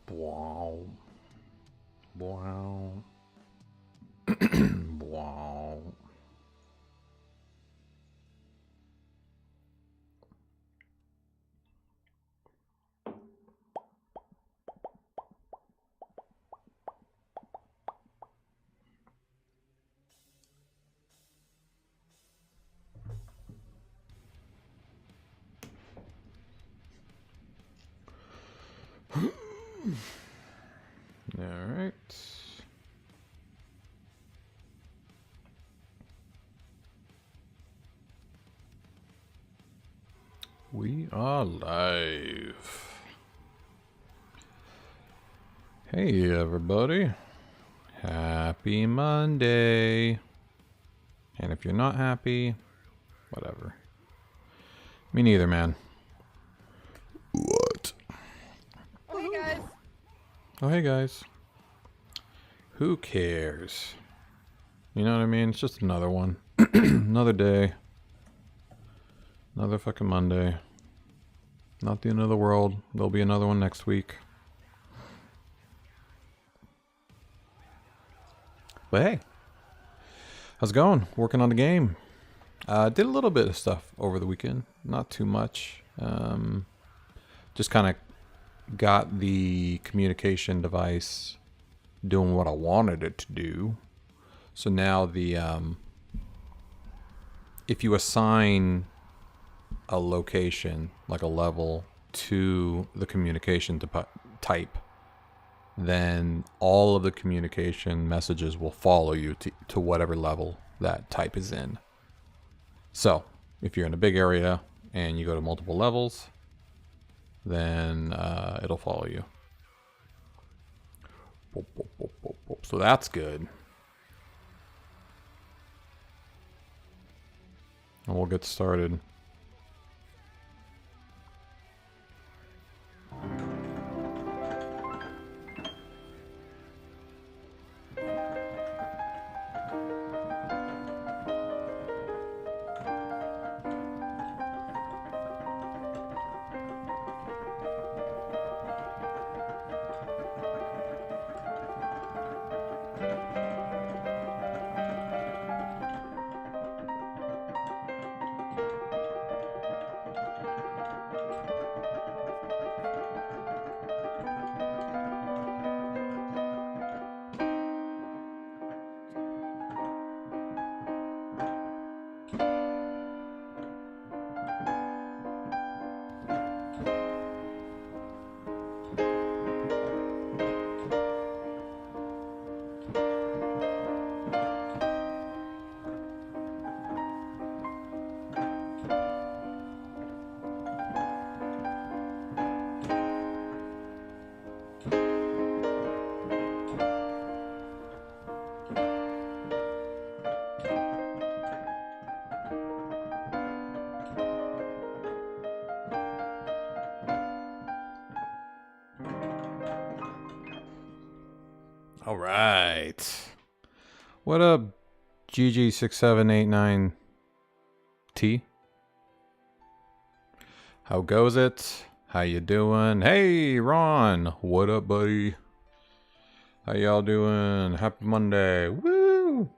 Wow. Wow. Wow. All right. We are live. Hey, everybody. Happy Monday. And if you're not happy, whatever. Me neither, man. What? Oh, hey guys. Oh, hey, guys. Who cares? You know what I mean? It's just another one. Another day. Another fucking Monday. Not the end of the world. There'll be another one next week. But hey. How's it going? Working on the game. Did a little bit of stuff over the weekend. Not too much. Just kind of got the communication device doing what I wanted it to do. So now the if you assign a location, like a level, to the communication type, then all of the communication messages will follow you to whatever level that type is in. So if you're in a big area and you go to multiple levels, then it'll follow you. So that's good. And we'll get started. All right. What up, GG6789T? How goes it? How you doing? Hey, Ron. What up, buddy? How y'all doing? Happy Monday. Woo!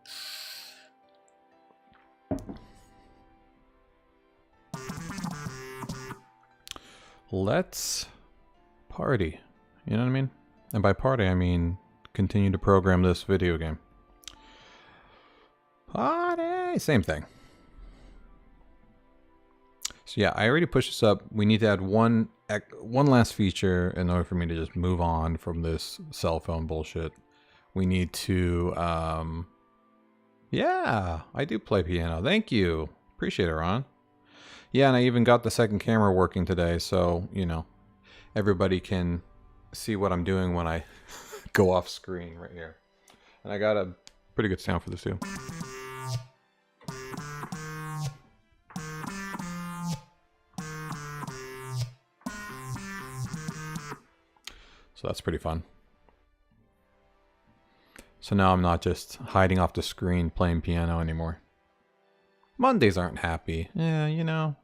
Let's party. You know what I mean? And by party, I mean continue to program this video game. Party! Same thing. So yeah, I already pushed this up. We need to add one last feature in order for me to just move on from this cell phone bullshit. We need to, yeah, I do play piano. Thank you. Appreciate it, Ron. Yeah, and I even got the second camera working today, so, you know, everybody can see what I'm doing when I go off screen right here. And I got a pretty good sound for this too. So that's pretty fun. So now I'm not just hiding off the screen playing piano anymore. Mondays aren't happy. Yeah, you know,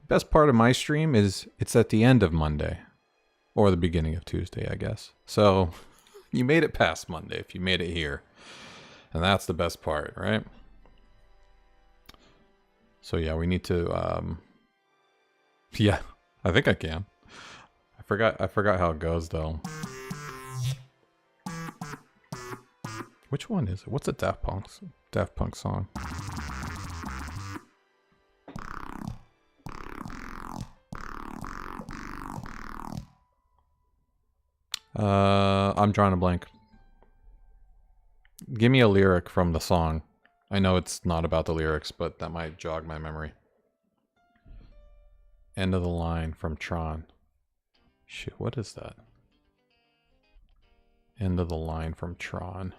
best part of my stream is it's at the end of Monday. Or the beginning of Tuesday, I guess. So you made it past Monday if you made it here. And that's the best part, right? So yeah, we need to yeah, I think I can. I forgot how it goes though. Which one is it? What's a Daft Punk song? I'm drawing a blank. Give me a lyric from the song. I know it's not about the lyrics, but that might jog my memory. End of the line from Tron. Shit, what is that? End of the line from Tron.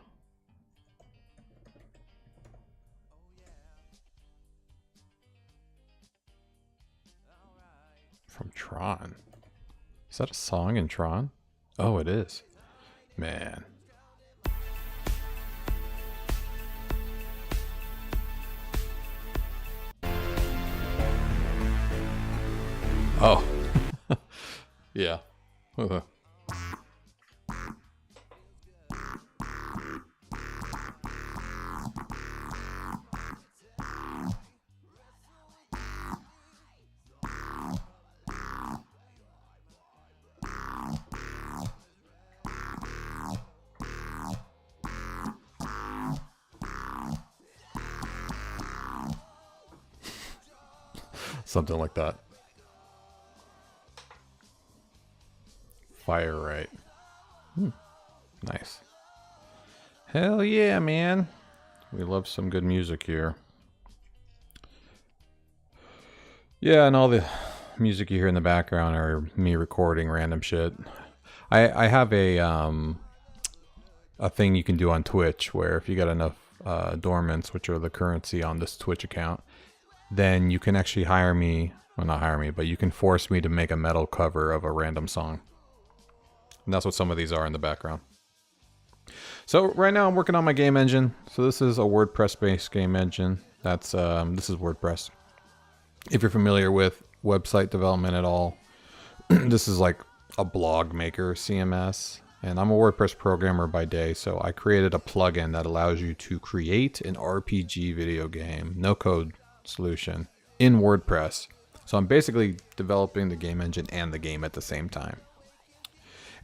From Tron. Is that a song in Tron? Oh, it is. Man. Oh. Yeah. Something like that. Fire right. Nice. Hell yeah, man. We love some good music here. Yeah, and all the music you hear in the background are me recording random shit. I have a thing you can do on Twitch where if you got enough dormants, which are the currency on this Twitch account, then you can actually hire me. Well, not hire me, but you can force me to make a metal cover of a random song. And that's what some of these are in the background. So right now I'm working on my game engine. So this is a WordPress-based game engine. This is WordPress. If you're familiar with website development at all, this is like a blog maker CMS. And I'm a WordPress programmer by day, so I created a plugin that allows you to create an RPG video game, no-code solution, in WordPress. So I'm basically developing the game engine and the game at the same time.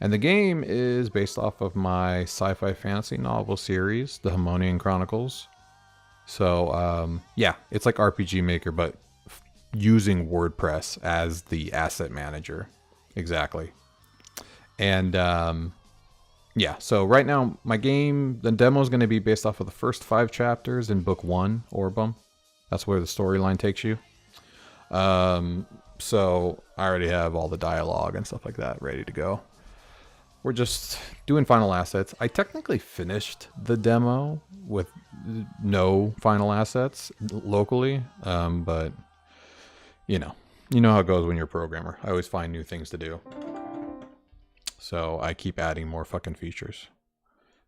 And the game is based off of my sci-fi fantasy novel series, The Harmonian Chronicles. So, yeah, it's like RPG Maker, but using WordPress as the asset manager. Exactly. And, yeah, so right now, my game, the demo is going to be based off of the first 5 chapters in book 1, Orbem. That's where the storyline takes you. So I already have all the dialogue and stuff like that ready to go. We're just doing final assets. I technically finished the demo with no final assets locally, but you know how it goes when you're a programmer. I always find new things to do. So I keep adding more fucking features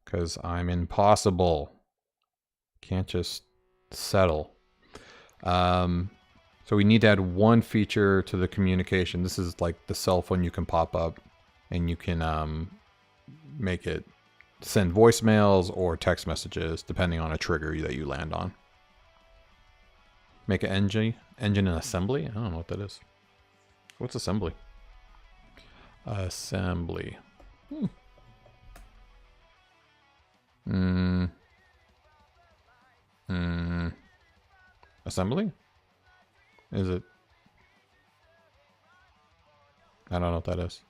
because I'm impossible. Can't just settle. So we need to add one feature to the communication. This is like the cell phone you can pop up. And you can make it send voicemails or text messages depending on a trigger that you land on. Make an engine and assembly? I don't know what that is. What's assembly? Assembly. Assembly? Is it? I don't know what that is.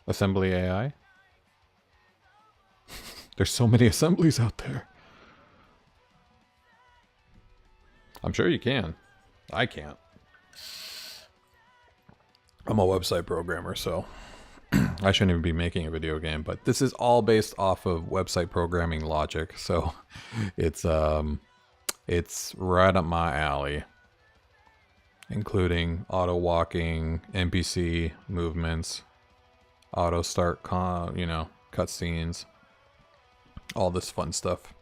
Assembly AI? There's so many assemblies out there. I'm sure you can. I can't. I'm a website programmer, so I shouldn't even be making a video game, but this is all based off of website programming logic, so it's right up my alley, including auto walking, NPC movements, auto start, cutscenes, all this fun stuff.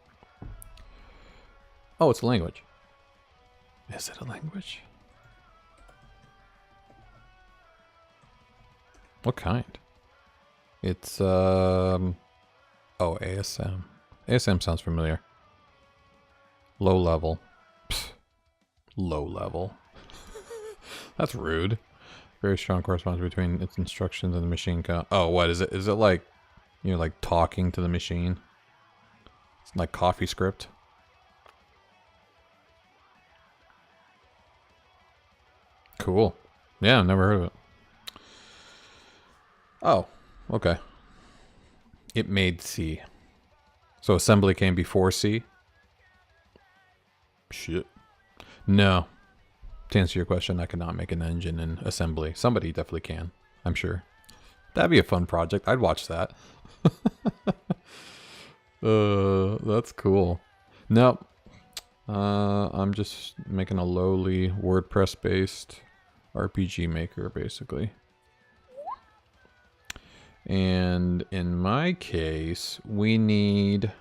Oh, it's a language. Is it a language? What kind? It's oh, ASM. ASM sounds familiar. Low level. Pfft. Low level. That's rude. Very strong correspondence between its instructions and the machine count. Oh, what is it? Is it like, you know, like talking to the machine? It's like coffee script. Cool. Yeah, I've never heard of it. Oh, okay. It made C. So assembly came before C? Shit. No. To answer your question, I cannot make an engine in assembly. Somebody definitely can, I'm sure. That'd be a fun project. I'd watch that. That's cool. Nope. I'm just making a lowly WordPress-based RPG maker, basically. And in my case, we need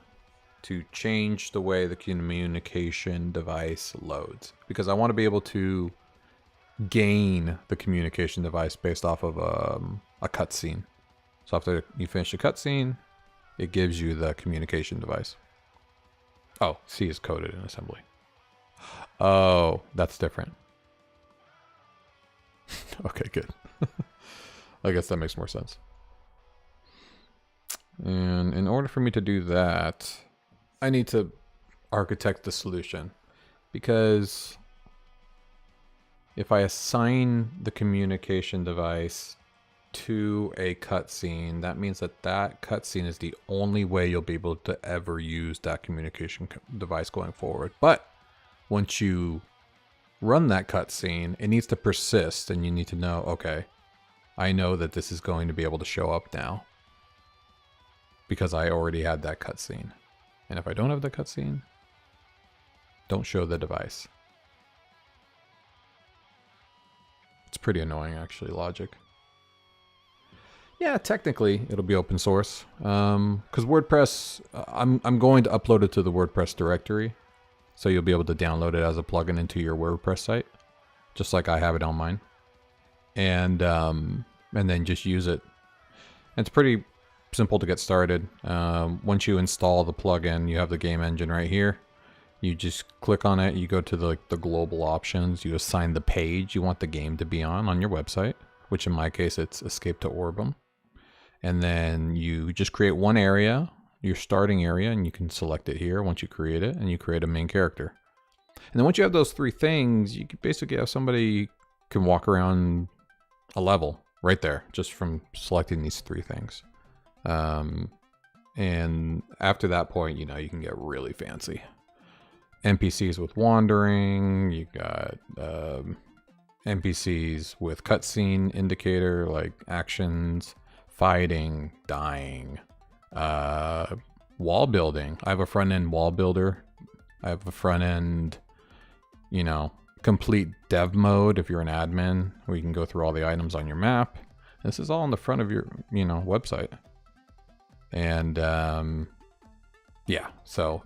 to change the way the communication device loads, because I want to be able to gain the communication device based off of a cutscene. So after you finish the cutscene, it gives you the communication device. Oh, C is coded in assembly. Oh, that's different. Okay, good. I guess that makes more sense. And in order for me to do that, I need to architect the solution, because if I assign the communication device to a cutscene, that means that that cutscene is the only way you'll be able to ever use that communication device going forward. But once you run that cutscene, it needs to persist, and you need to know, okay, I know that this is going to be able to show up now because I already had that cutscene. And if I don't have the cutscene, don't show the device. It's pretty annoying, actually, logic. Yeah, technically, it'll be open source. Because WordPress, I'm going to upload it to the WordPress directory. So you'll be able to download it as a plugin into your WordPress site. Just like I have it on mine. And then just use it. And it's pretty simple to get started. Once you install the plugin, you have the game engine right here. You just click on it, you go to the global options, you assign the page you want the game to be on your website, which in my case it's Escape to Orbem. And then you just create one area, your starting area, and you can select it here once you create it, and you create a main character. And then once you have those three things, you can basically have somebody can walk around a level right there, just from selecting these three things. And after that point, you know, you can get really fancy. NPCs with wandering, you got NPCs with cutscene indicator, like actions, fighting, dying, wall building. I have a front end wall builder. I have a front end, you know, complete dev mode if you're an admin, where you can go through all the items on your map. This is all on the front of your, you know, website. And yeah, so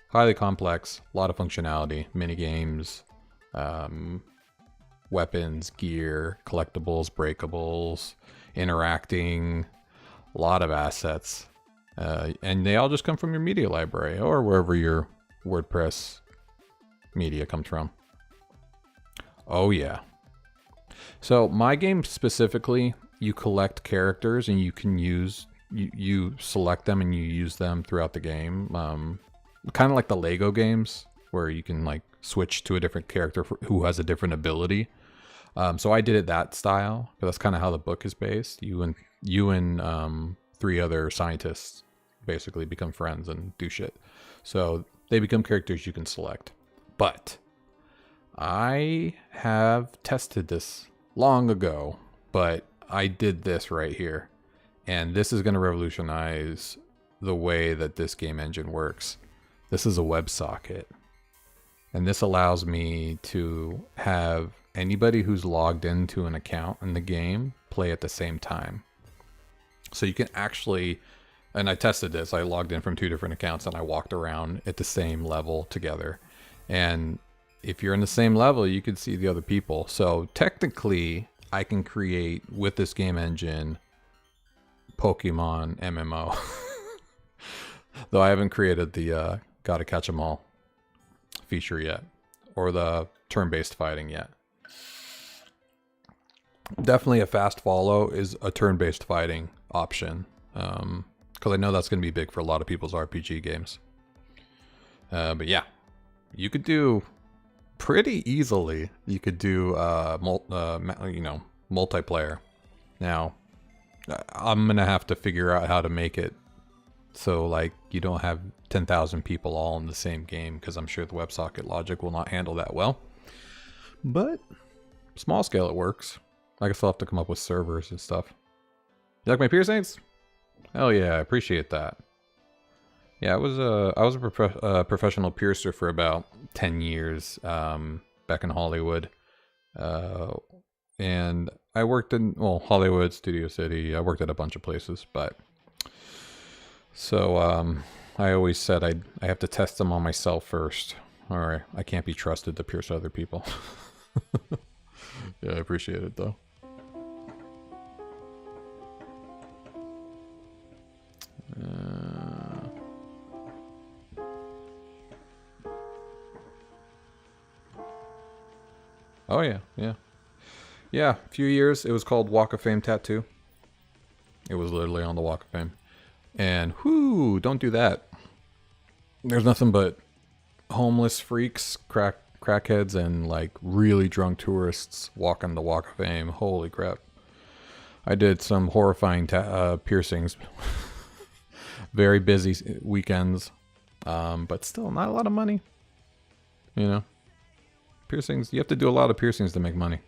highly complex, a lot of functionality, mini games, weapons, gear, collectibles, breakables, interacting, a lot of assets. And they all just come from your media library or wherever your WordPress media comes from. Oh yeah. So my game specifically, you collect characters and you can use, you select them and you use them throughout the game. Kind of like the Lego games where you can like switch to a different character who has a different ability. So I did it that style, because that's kind of how the book is based. You and three other scientists basically become friends and do shit. So they become characters you can select. But I have tested this long ago, but I did this right here. And this is going to revolutionize the way that this game engine works. This is a WebSocket. And this allows me to have anybody who's logged into an account in the game play at the same time. So you can actually, and I tested this, I logged in from 2 different accounts and I walked around at the same level together. And if you're in the same level, you can see the other people. So technically, I can create with this game engine Pokemon MMO. Though I haven't created the gotta catch 'em all feature yet, or the turn-based fighting yet. Definitely a fast follow is a turn-based fighting option, because I know that's going to be big for a lot of people's RPG games. But yeah, you could do pretty easily. You could do multiplayer. Now, I'm gonna have to figure out how to make it so like you don't have 10,000 people all in the same game, because I'm sure the WebSocket logic will not handle that well. But small scale it works. I guess I'll have to come up with servers and stuff. You like my piercings? Hell yeah, I appreciate that. Yeah, I was a professional piercer for about 10 years back in Hollywood. And I worked in, well, Hollywood, Studio City. I worked at a bunch of places, but so I always said I have to test them on myself first, or I can't be trusted to pierce other people. Yeah, I appreciate it though. Oh yeah, yeah. Yeah, a few years. It was called Walk of Fame Tattoo. It was literally on the Walk of Fame. And whoo, don't do that. There's nothing but homeless freaks, crackheads, and like really drunk tourists walking the Walk of Fame. Holy crap. I did some horrifying piercings. Very busy weekends. But still not a lot of money. You know? Piercings, you have to do a lot of piercings to make money.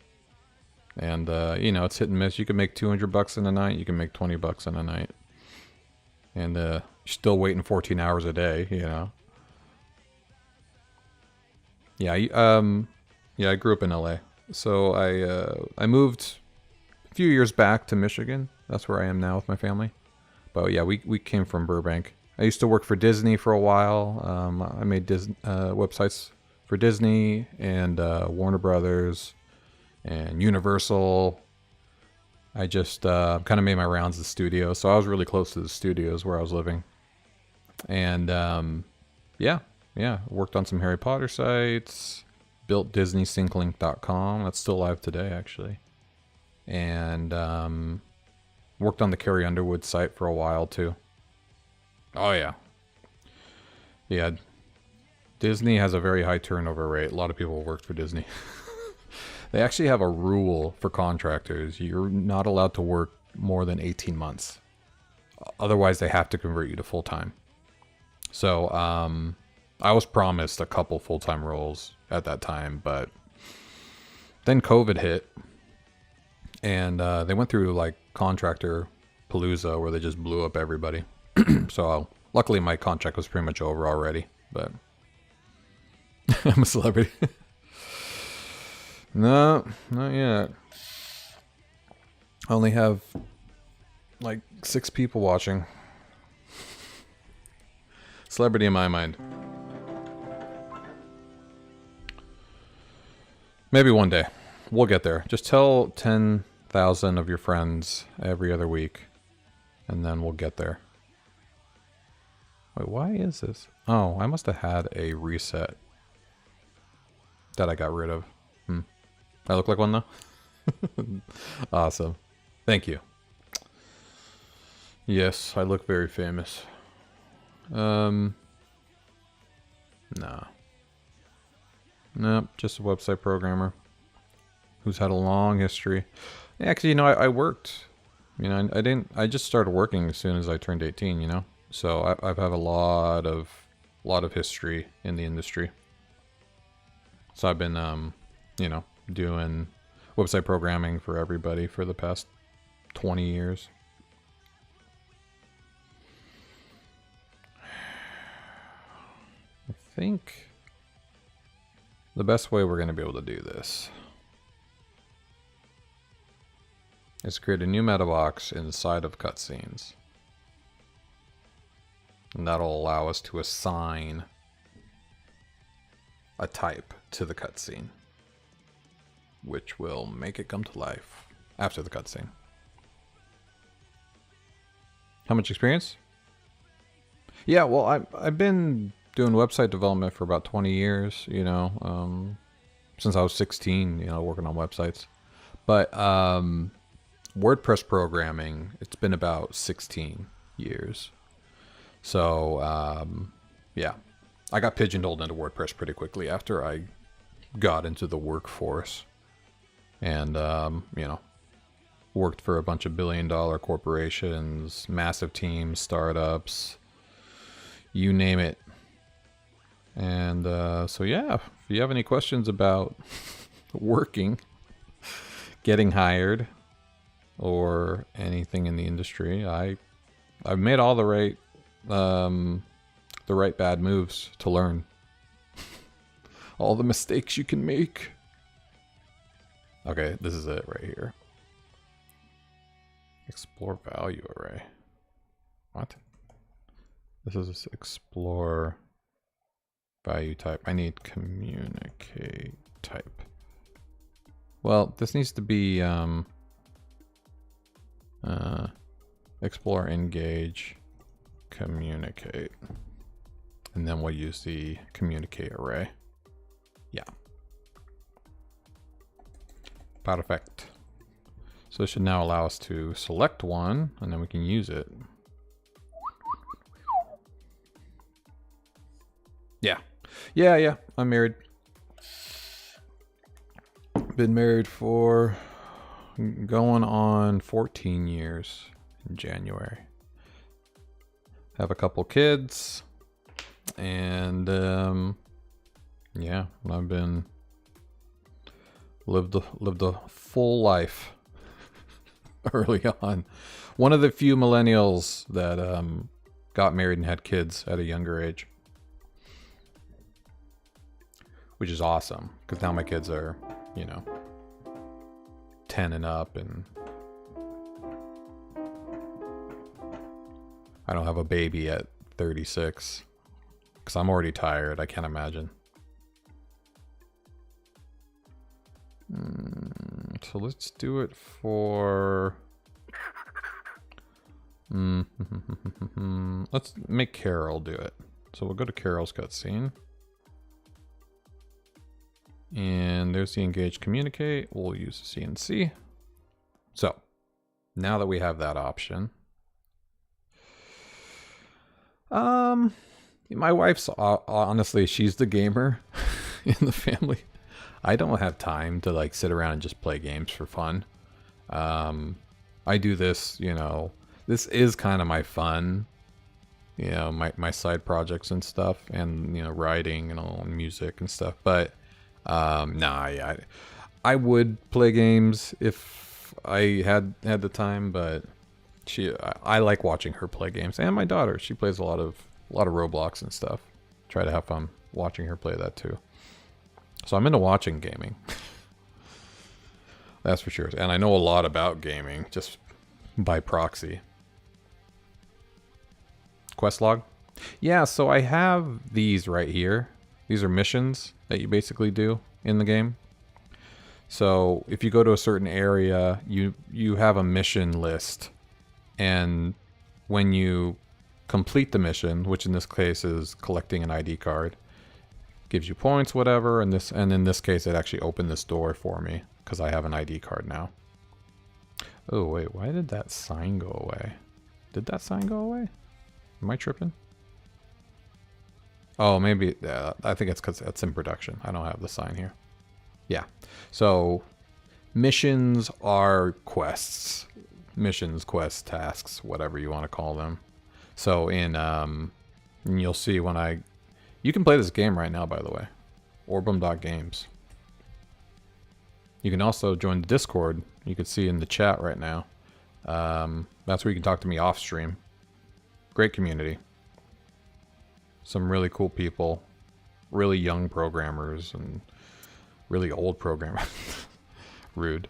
And, you know, it's hit and miss. You can make $200 in a night. You can make $20 in a night. And, you're still waiting 14 hours a day, you know. Yeah, I grew up in LA. So I moved a few years back to Michigan. That's where I am now with my family. But yeah, we came from Burbank. I used to work for Disney for a while. I made websites for Disney and Warner Brothers and Universal. I just kind of made my rounds of the studio, so I was really close to the studios where I was living. And yeah, worked on some Harry Potter sites, built DisneySyncLink.com. That's still live today, actually. And worked on the Carrie Underwood site for a while too. Oh yeah, yeah. Disney has a very high turnover rate. A lot of people worked for Disney. They actually have a rule for contractors. You're not allowed to work more than 18 months. Otherwise, they have to convert you to full-time. So, I was promised a couple full-time roles at that time, but then COVID hit. And they went through, like, contractor palooza where they just blew up everybody. So, luckily, my contract was pretty much over already, but I'm a celebrity. No, not yet. I only have like 6 people watching. Celebrity in my mind. Maybe one day. We'll get there. Just tell 10,000 of your friends every other week, and then we'll get there. Wait, why is this? Oh, I must have had a reset that I got rid of. I look like one though? Awesome. Thank you. Yes, I look very famous. No. Nope, just a website programmer who's had a long history. Actually, you know, I worked. You know, I just started working as soon as I turned 18, you know? So I've had a lot of history in the industry. So I've been, you know, doing website programming for everybody for the past 20 years. I think the best way we're going to be able to do this is create a new meta box inside of cutscenes. And that'll allow us to assign a type to the cutscene, which will make it come to life. after the cutscene. How much experience? Yeah, well, I've been doing website development for about 20 years, you know, since I was 16, you know, working on websites. But WordPress programming, it's been about 16 years. So, yeah, I got pigeonholed into WordPress pretty quickly after I got into the workforce. And, you know, worked for a bunch of billion-dollar corporations, massive teams, startups, you name it. And so, yeah, if you have any questions about working, getting hired, or anything in the industry, I've made all the right bad moves to learn. All the mistakes you can make. Okay, this is it right here. Explore value array. What? This is explore value type. I need communicate type. Well, this needs to be explore, engage, communicate. And then we'll use the communicate array. Yeah. Perfect. So this should now allow us to select one, and then we can use it. Yeah. Yeah. I'm married. Been married for going on 14 years in January. Have a couple kids. And yeah, I've been lived a full life early on. One of the few millennials that got married and had kids at a younger age, which is awesome because now my kids are, you know, 10 and up, and I don't have a baby at 36 because I'm already tired. I can't imagine. So let's do it for... Let's make Carol do it. So we'll go to Carol's cutscene. And there's the engage communicate. We'll use the CNC. So now that we have that option, my wife's honestly, she's the gamer in the family. I don't have time to like sit around and just play games for fun. I do this, you know, this is kind of my fun, you know, my side projects and stuff, and, you know, writing and all, music and stuff. But nah, I would play games if I had the time, but I like watching her play games, and my daughter, she plays a lot of Roblox and stuff. Try to have fun watching her play that too. So I'm into watching gaming. That's for sure. And I know a lot about gaming just by proxy. Quest log? Yeah, so I have these right here. These are missions that you basically do in the game. So if you go to a certain area, you have a mission list. And when you complete the mission, which in this case is collecting an ID card, gives you points, whatever, and in this case it actually opened this door for me because I have an ID card now. Oh wait, why did that sign go away? Did that sign go away? Am I tripping? Oh, maybe I think it's because it's in production. I don't have the sign here. Yeah, so missions are quests. Missions, quests, tasks, whatever you want to call them. So and you'll see when you can play this game right now, by the way. Orbem.games. You can also join the Discord. You can see in the chat right now. That's where you can talk to me off stream. Great community. Some really cool people. Really young programmers and really old programmers. Rude.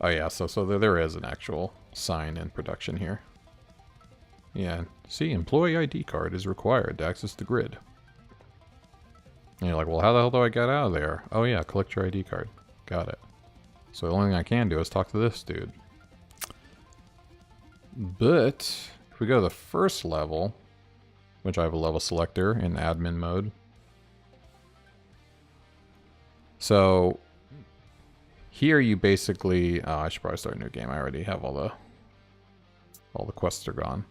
Oh yeah, so there is an actual sign in production here. Yeah, see, employee ID card is required to access the grid. And you're like, well, how the hell do I get out of there? Oh yeah, collect your ID card. Got it. So the only thing I can do is talk to this dude. But if we go to the first level, which I have a level selector in admin mode. So here you basically, oh, I should probably start a new game. I already have all the quests are gone.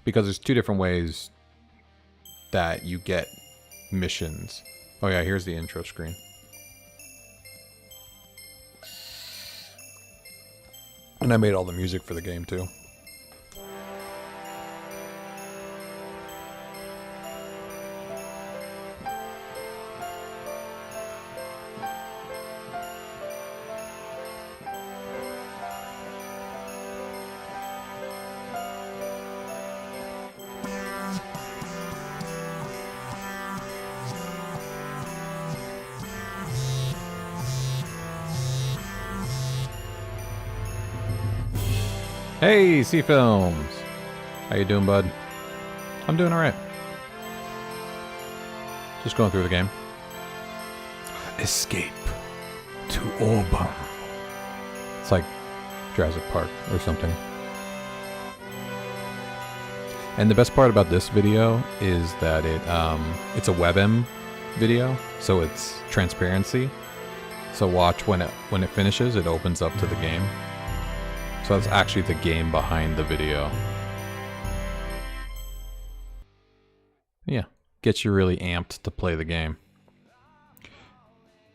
Because there's two different ways that you get missions. Oh yeah, here's the intro screen. And I made all the music for the game too. Hey, C Films! How you doing, bud? I'm doing alright. Just going through the game. Escape to Orbem. It's like Jurassic Park or something. And the best part about this video is that it's a WebM video, so it's transparency. So watch when it finishes, it opens up to the game. So that's actually the game behind the video. Yeah, gets you really amped to play the game.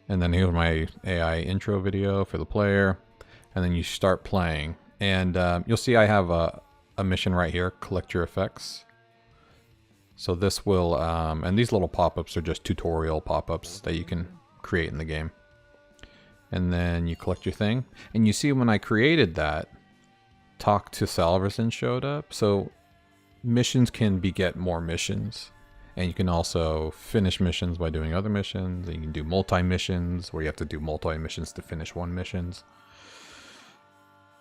And then here's my AI intro video for the player. And then you start playing. And you'll see I have a mission right here, collect your effects. So this will, and these little pop-ups are just tutorial pop-ups that you can create in the game. And then you collect your thing. And you see when I created that, Talk to Salverson showed up. So missions can beget more missions. And you can also finish missions by doing other missions. And you can do multi-missions where you have to do multi-missions to finish one missions.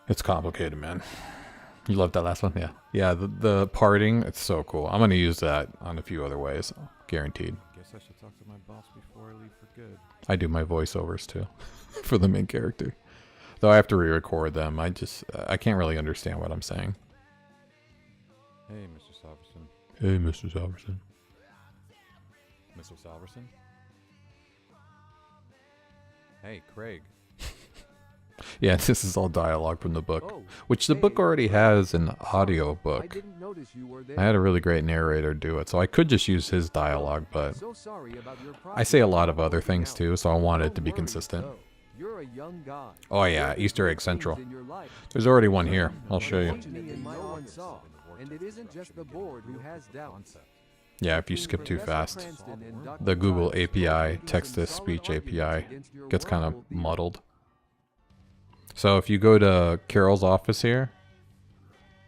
It's complicated, man. You loved that last one? Yeah. Yeah, the parting, it's so cool. I'm going to use that on a few other ways. Guaranteed. Guess I should talk to my boss before I leave for good. I do my voiceovers too. For the main character. Though I have to re-record them. I can't really understand what I'm saying. Hey, Mr. Salverson. Hey, Mr. Salverson. Mr. Salverson? Hey, Craig. Yeah, this is all dialogue from the book, which the book already has an audio book. I had a really great narrator do it, so I could just use his dialogue, but I say a lot of other things too, so I want it to be consistent. Oh yeah, Easter Egg Central. There's already one here. I'll show you. Yeah, if you skip too fast. The Google API, text-to-speech API, gets kind of muddled. So if you go to Carol's office here,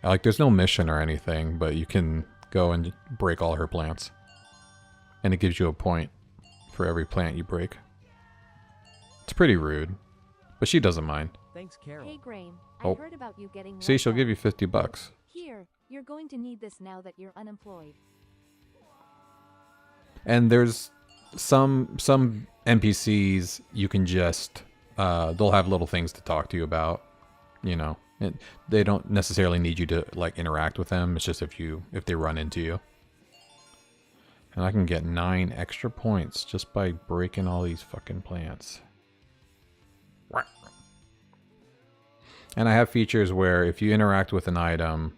like there's no mission or anything, but you can go and break all her plants. And it gives you a point for every plant you break. It's pretty rude, but she doesn't mind. Thanks, Carol. Hey, Graham. Oh. I heard about you getting. See, she'll give you $50. Here, you're going to need this now that you're unemployed. And there's some NPCs you can just they'll have little things to talk to you about, you know. They don't necessarily need you to like interact with them. It's just if they run into you. And I can get 9 extra points just by breaking all these fucking plants. And I have features where if you interact with an item,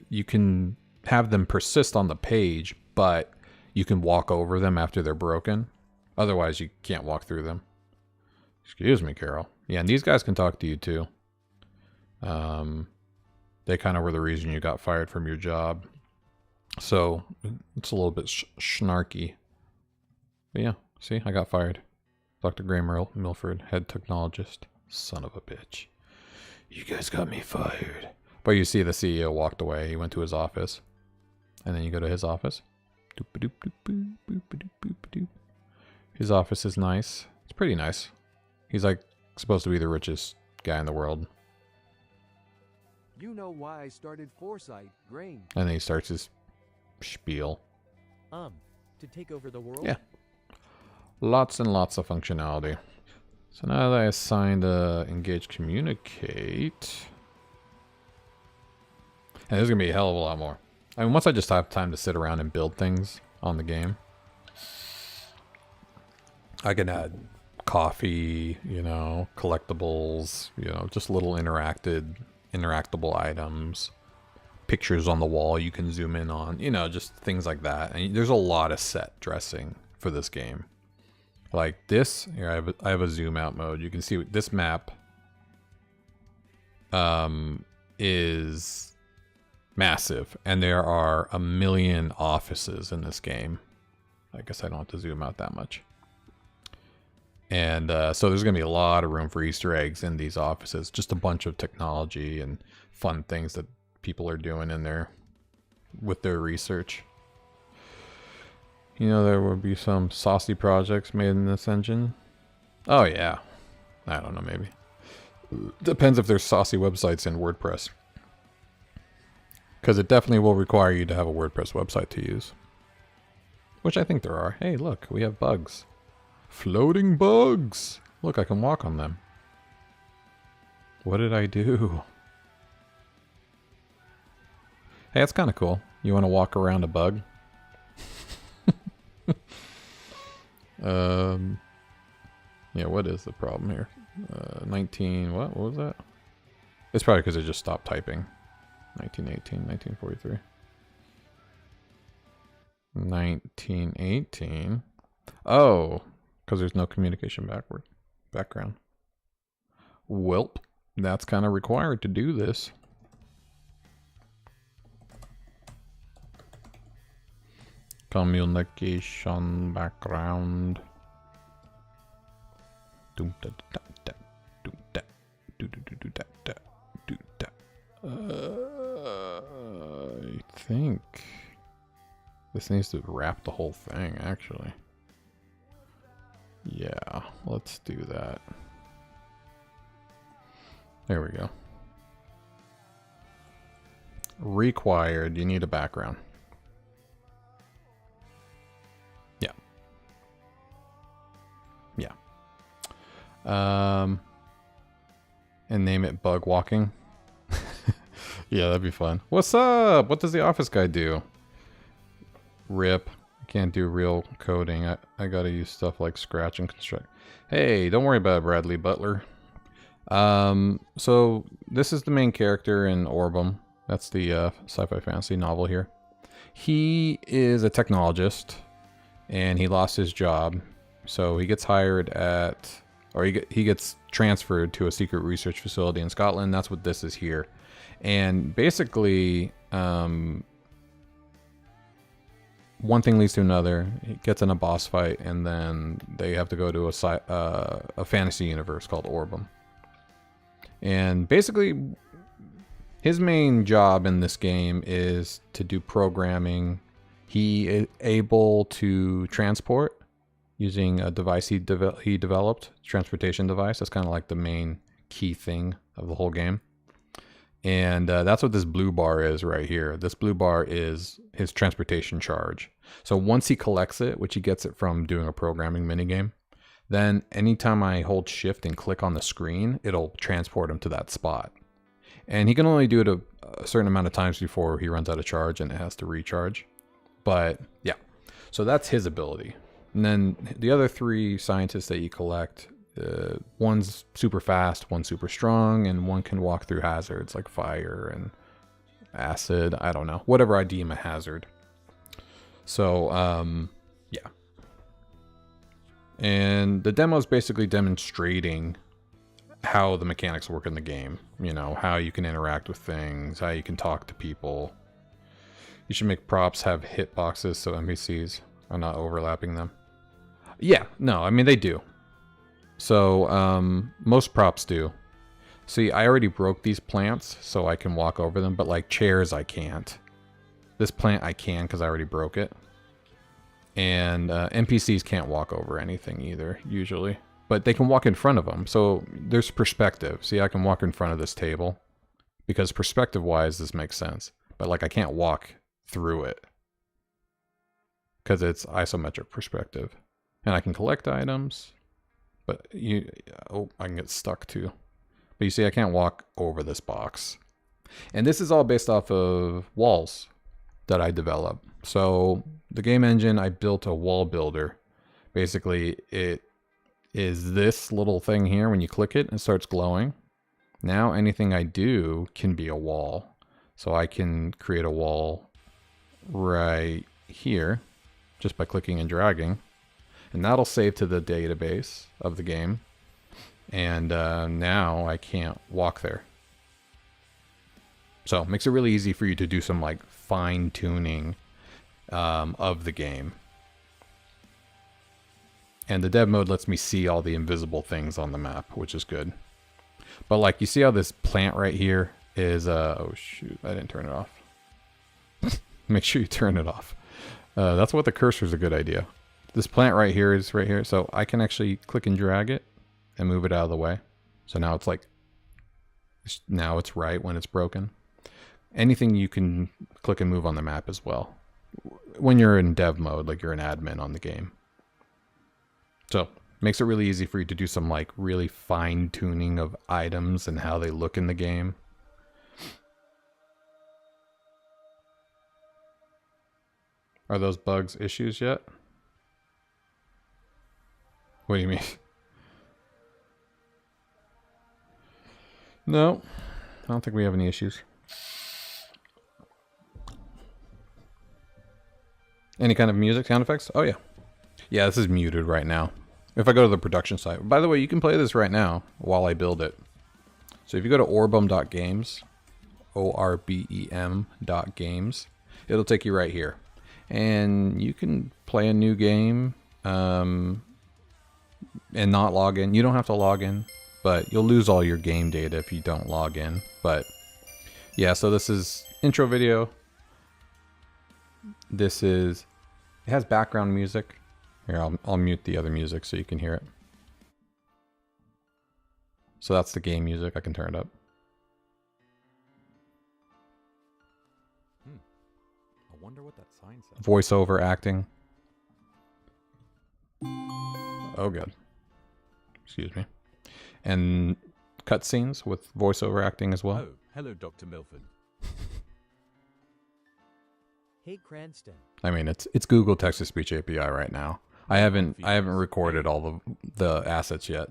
you can have them persist on the page, but you can walk over them after they're broken. Otherwise, you can't walk through them. Excuse me, Carol. Yeah, and these guys can talk to you too. They kind of were the reason you got fired from your job. So, it's a little bit snarky. But yeah, see, I got fired. Dr. Graham Milford, head technologist. Son of a bitch. You guys got me fired. But you see the CEO walked away. He went to his office. And then you go to his office. His office is nice. It's pretty nice. He's like supposed to be the richest guy in the world. You know why I started Foresight, Grain. And then he starts his spiel. To take over the world? Yeah. Lots and lots of functionality. So now that I assigned engage communicate, and there's gonna be a hell of a lot more. I mean, once I just have time to sit around and build things on the game, I can add coffee, you know, collectibles, you know, just little interactable items, pictures on the wall you can zoom in on, you know, just things like that. And there's a lot of set dressing for this game. Like this, here I have a zoom out mode. You can see this map is massive, and there are 1 million offices in this game. I guess I don't have to zoom out that much. And so there's going to be a lot of room for Easter eggs in these offices. Just a bunch of technology and fun things that people are doing in there with their research. You know, there will be some saucy projects made in this engine. Oh, yeah. I don't know, maybe. Depends if there's saucy websites in WordPress. Because it definitely will require you to have a WordPress website to use. Which I think there are. Hey, look, we have bugs. Floating bugs! Look, I can walk on them. What did I do? Hey, that's kind of cool. You want to walk around a bug? Yeah, what is the problem here? 19, what was that? It's probably because I just stopped typing. 1918, 1943. 1918. Oh, because there's no communication background. Welp, that's kind of required to do this. Communication background. I think this needs to wrap the whole thing, actually. Yeah, let's do that. There we go. Required, you need a background. Yeah. Yeah. And name it bug walking. Yeah, that'd be fun. What's up? What does the office guy do? Rip. I can't do real coding. I gotta use stuff like Scratch and Construct. Hey, don't worry about it, Bradley Butler. So this is the main character in Orbem. That's the sci-fi fantasy novel here. He is a technologist, and he lost his job. So he gets hired at, or he gets transferred to a secret research facility in Scotland. That's what this is here. And basically, one thing leads to another. He gets in a boss fight, and then they have to go to a fantasy universe called Orbem. And basically, his main job in this game is to do programming. He is able to transport using a device he developed, transportation device. That's kind of like the main key thing of the whole game. And that's what this blue bar is right here. This blue bar is his transportation charge. So once he collects it, which he gets it from doing a programming minigame, then anytime I hold shift and click on the screen, it'll transport him to that spot. And he can only do it a certain amount of times before he runs out of charge and it has to recharge. But yeah, so that's his ability. And then the other three scientists that you collect, one's super fast, one's super strong, and one can walk through hazards like fire and acid. I don't know, whatever I deem a hazard. So yeah. And the demo is basically demonstrating how the mechanics work in the game. You know, how you can interact with things, how you can talk to people. You should make props have hitboxes so NPCs are not overlapping them. Yeah, no, I mean, they do. So, most props do. See, I already broke these plants so I can walk over them, but like chairs, I can't. This plant I can because I already broke it. And NPCs can't walk over anything either, usually. But they can walk in front of them. So there's perspective. See, I can walk in front of this table. Because perspective-wise, this makes sense. But like, I can't walk through it. Because it's isometric perspective. And I can collect items. But you, oh, I can get stuck too. But you see, I can't walk over this box. And this is all based off of walls that I develop. So the game engine, I built a wall builder. Basically, it is this little thing here. When you click it, it starts glowing. Now anything I do can be a wall. So I can create a wall right here just by clicking and dragging. And that'll save to the database of the game. And now I can't walk there. So it makes it really easy for you to do some like fine tuning of the game. And the dev mode lets me see all the invisible things on the map, which is good. But like you see how this plant right here is, oh shoot, I didn't turn it off. Make sure you turn it off. That's what the cursor is a good idea. This plant right here is right here. So I can actually click and drag it and move it out of the way. So now it's like, now it's right when it's broken. Anything you can click and move on the map as well. When you're in dev mode, like you're an admin on the game. So makes it really easy for you to do some like really fine tuning of items and how they look in the game. Are those bugs issues yet? What do you mean? No, I don't think we have any issues. Any kind of music sound effects? Oh yeah. Yeah, this is muted right now. If I go to the production site. By the way, you can play this right now while I build it. So if you go to orbem.games, orbem.games, it'll take you right here. And you can play a new game and not log in. You don't have to log in, but you'll lose all your game data if you don't log in. But yeah, so this is intro video. This is, it has background music. Here, I'll mute the other music so you can hear it. So that's the game music. I can turn it up. I wonder what that sign says. Voiceover acting. Oh, good. Excuse me. And cutscenes with voiceover acting as well. Oh, hello, Dr. Milford. Hey, Cranston. I mean, it's Google Text-to-Speech API right now. I haven't recorded all the assets yet.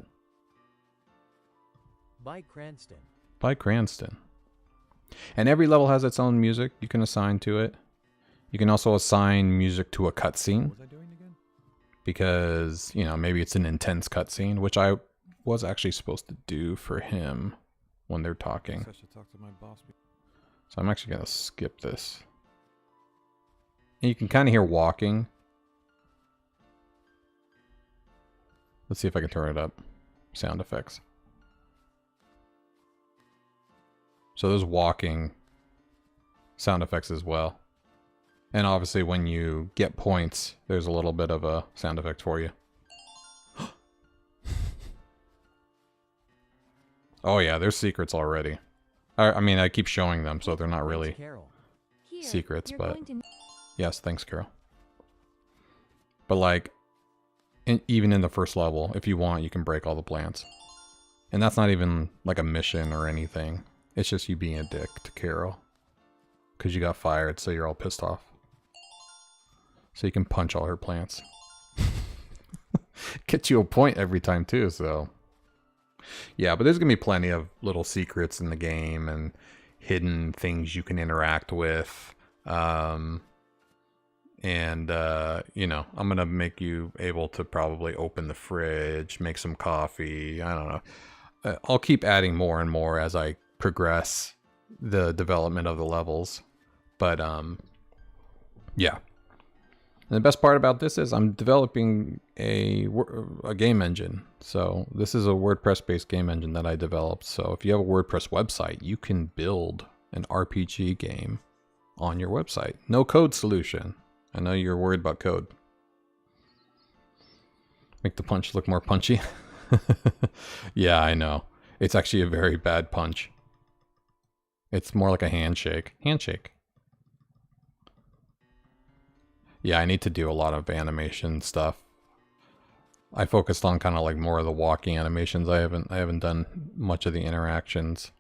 By Cranston. By Cranston. And every level has its own music you can assign to it. You can also assign music to a cutscene. What was I doing again? Because, you know, maybe it's an intense cutscene, which I was actually supposed to do for him when they're talking. I should talk to my boss. So I'm actually going to skip this. And you can kind of hear walking. Let's see if I can turn it up. Sound effects. So there's walking sound effects as well. And obviously when you get points, there's a little bit of a sound effect for you. Oh yeah, there's secrets already. I mean, I keep showing them, so they're not really Carol. Here, secrets, you're but... going to Yes, thanks, Carol. But like, even in the first level, if you want, you can break all the plants. And that's not even like a mission or anything. It's just you being a dick to Carol. Because you got fired, so you're all pissed off. So you can punch all her plants. Get you a point every time too, so... Yeah, but there's going to be plenty of little secrets in the game and hidden things you can interact with. You know, I'm going to make you able to probably open the fridge, make some coffee. I don't know. I'll keep adding more and more as I progress the development of the levels. But, yeah. And the best part about this is I'm developing a game engine. So this is a WordPress-based game engine that I developed. So if you have a WordPress website, you can build an RPG game on your website. No code solution. I know you're worried about code. Make the punch look more punchy. Yeah, I know. It's actually a very bad punch. It's more like a handshake. Handshake. Yeah, I need to do a lot of animation stuff. I focused on kind of like more of the walking animations. I haven't done much of the interactions.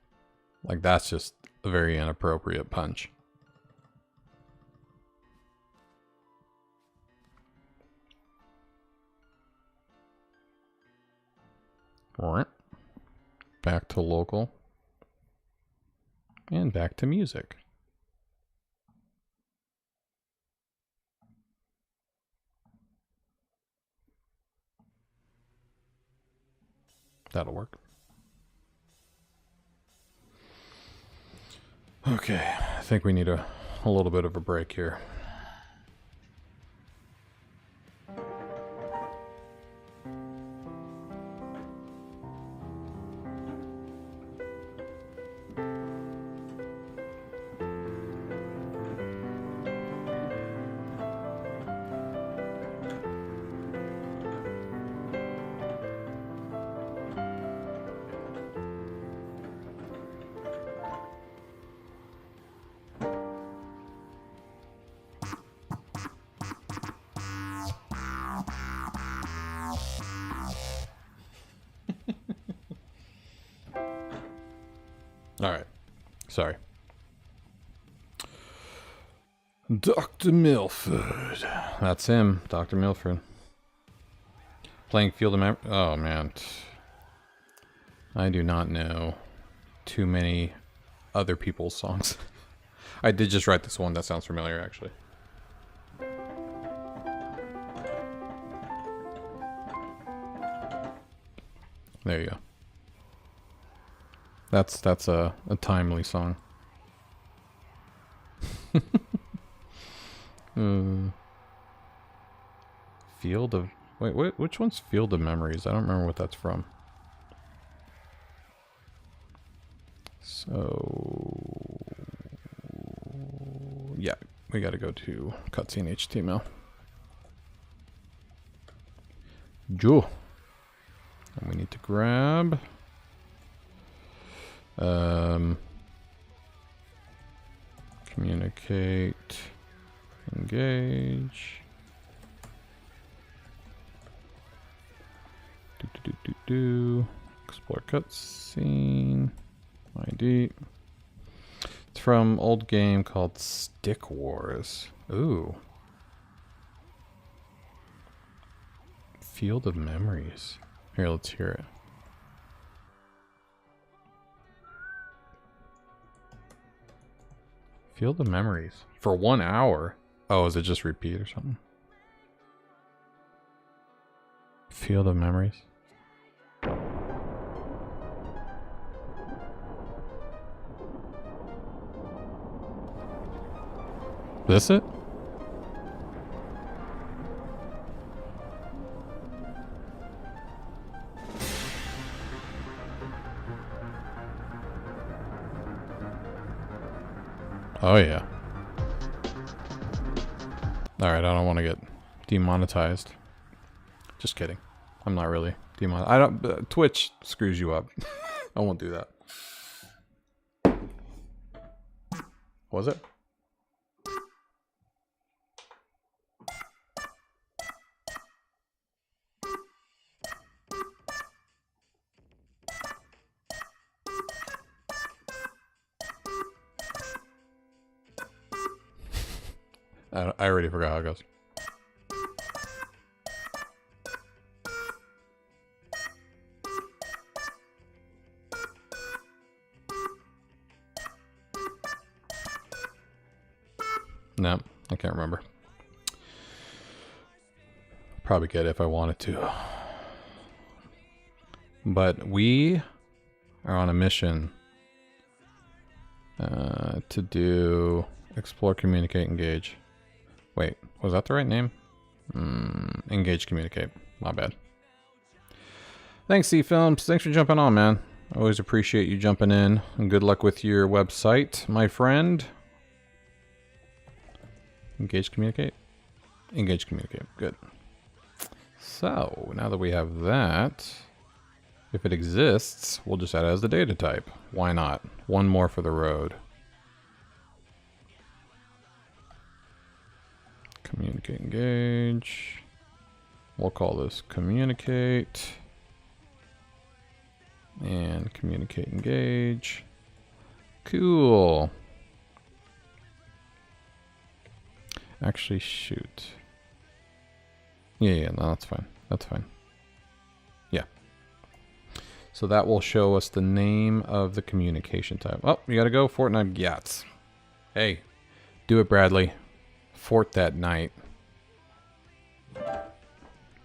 Like that's just a very inappropriate punch. All right. Back to local. And back to music. That'll work. Okay, I think we need a little bit of a break here. All right. Sorry. Dr. Milford. That's him, Dr. Milford. Playing Field of Memory. Oh, man. I do not know too many other people's songs. I did just write this one. That sounds familiar, actually. There you go. That's a timely song. Field of... Wait, which one's Field of Memories? I don't remember what that's from. So... yeah, we gotta go to cutscene HTML. Joe. And we need to grab... communicate, engage, explore cutscene, ID. It's from old game called Stick Wars. Ooh. Field of Memories. Here, let's hear it. Field of Memories. For 1 hour? Oh, is it just repeat or something? Field of Memories. This it? Oh yeah. Alright, I don't want to get demonetized. Just kidding. I'm not really demonetized. I don't... Twitch screws you up. I won't do that. Was it? I already forgot how it goes. No, I can't remember. Probably get it if I wanted to. But we are on a mission to do explore, communicate, engage. Wait, was that the right name? Engage, communicate. My bad. Thanks, C-Films. Thanks for jumping on, man. I always appreciate you jumping in. And good luck with your website, my friend. Engage, communicate. Engage, communicate. Good. So, now that we have that, if it exists, we'll just add it as the data type. Why not? One more for the road. Communicate, engage. we'll call this communicate and communicate engage. Cool. Actually, shoot. Yeah, no, that's fine. That's fine. Yeah. So that will show us the name of the communication type. Oh, you gotta go, Fortnite Yats. Hey, do it, Bradley. Fort that night.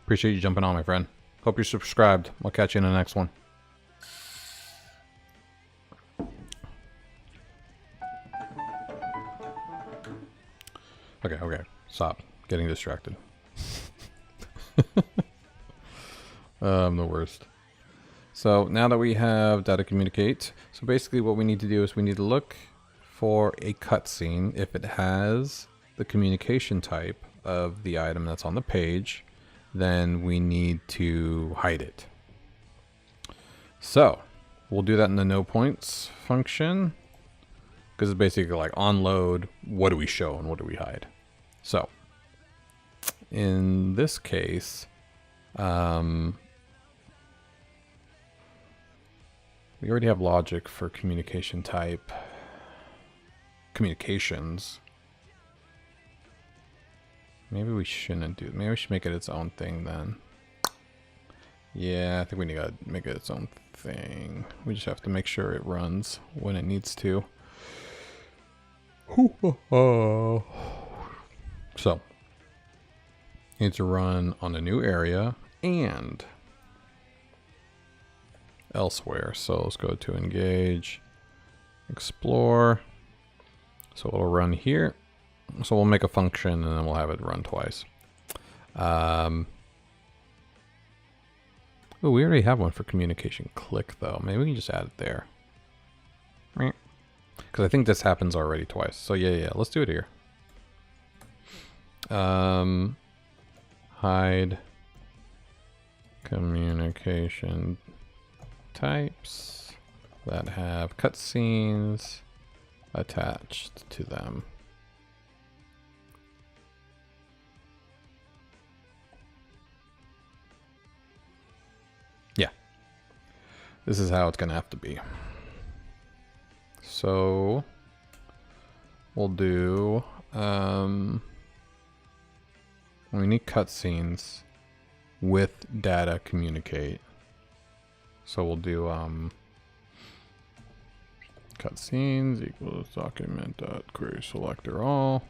Appreciate you jumping on, my friend. Hope you're subscribed. I'll catch you in the next one. Okay. Stop getting distracted. I'm the worst. So now that we have data communicate, so basically what we need to do is we need to look for a cutscene if it has the communication type of the item that's on the page, then we need to hide it. So we'll do that in the no points function, because it's basically like on load, what do we show and what do we hide? So in this case, we already have logic for communication type. Communications. Maybe we shouldn't do it. Maybe we should make it its own thing then. Yeah, I think we need to make it its own thing. We just have to make sure it runs when it needs to. So, it needs to run on a new area and elsewhere. So let's go to engage, explore. So it'll run here. So we'll make a function and then we'll have it run twice. Oh, we already have one for communication click though. Maybe we can just add it there. Because I think this happens already twice. So yeah, let's do it here. Hide communication types that have cutscenes attached to them. Yeah. This is how it's going to have to be. So we'll do we need cutscenes with data communicate. So we'll do cutscenes equals document.query selector all.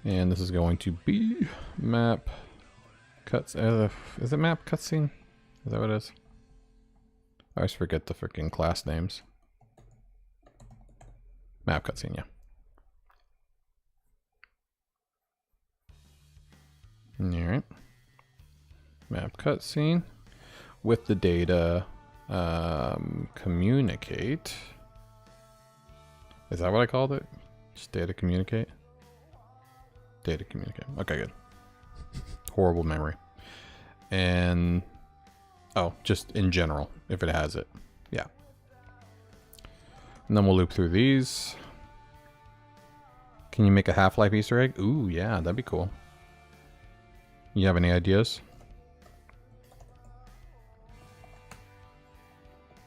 And this is going to be map cuts. Is it map cutscene? Is that what it is? I always forget the freaking class names. Map cutscene, yeah. Alright. Map cutscene with the data communicate. Is that what I called it? Just data communicate? Data communicate. Okay, good. Horrible memory. And oh, just in general, if it has it. Yeah. And then we'll loop through these. Can you make a Half-Life Easter egg? Ooh, yeah, that'd be cool. You have any ideas?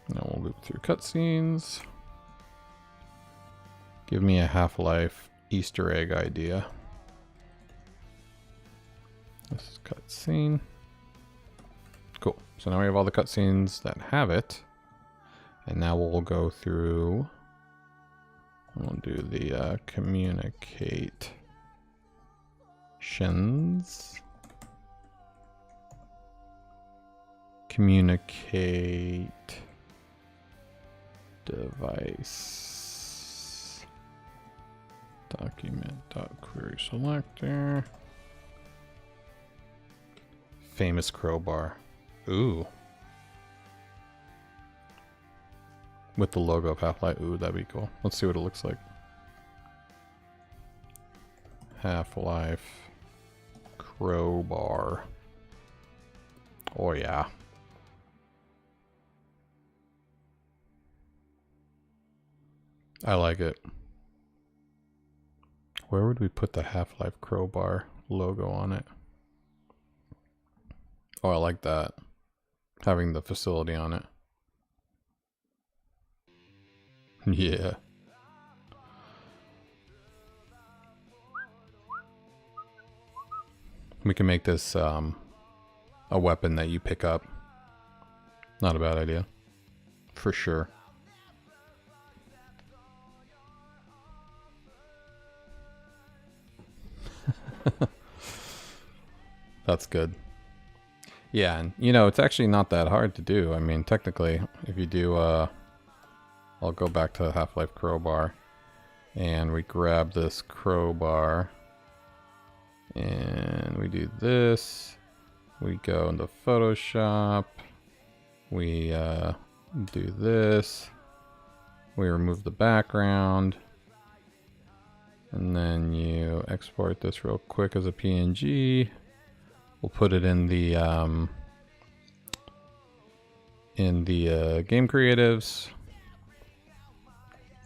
Now we'll loop through cutscenes. Give me a Half-Life Easter egg idea. This is cutscene. Cool. So now we have all the cutscenes that have it. And now we'll go through. We'll do the communications. Communicate device. Document.query selector. Famous crowbar. Ooh. With the logo of Half-Life. Ooh, that'd be cool. Let's see what it looks like. Half-Life crowbar. Oh yeah. I like it. Where would we put the Half-Life crowbar? logo on it. Oh, I like that. Having the facility on it. Yeah. We can make this a weapon that you pick up. Not a bad idea. For sure. That's good. Yeah, and you know, it's actually not that hard to do. I mean, technically, if you do, I'll go back to Half-Life Crowbar, and we grab this crowbar, and we do this. We go into Photoshop, we do this, we remove the background, and then you export this real quick as a PNG. We'll put it in the game creatives,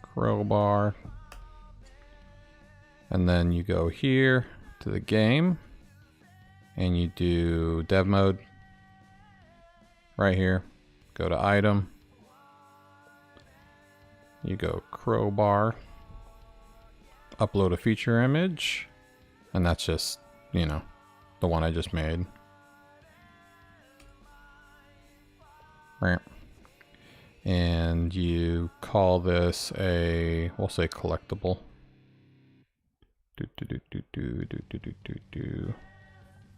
crowbar, and then you go here to the game and you do dev mode right here. Go to item, you go crowbar, upload a feature image, and that's just, you know, the one I just made. And you call this a, we'll say collectible.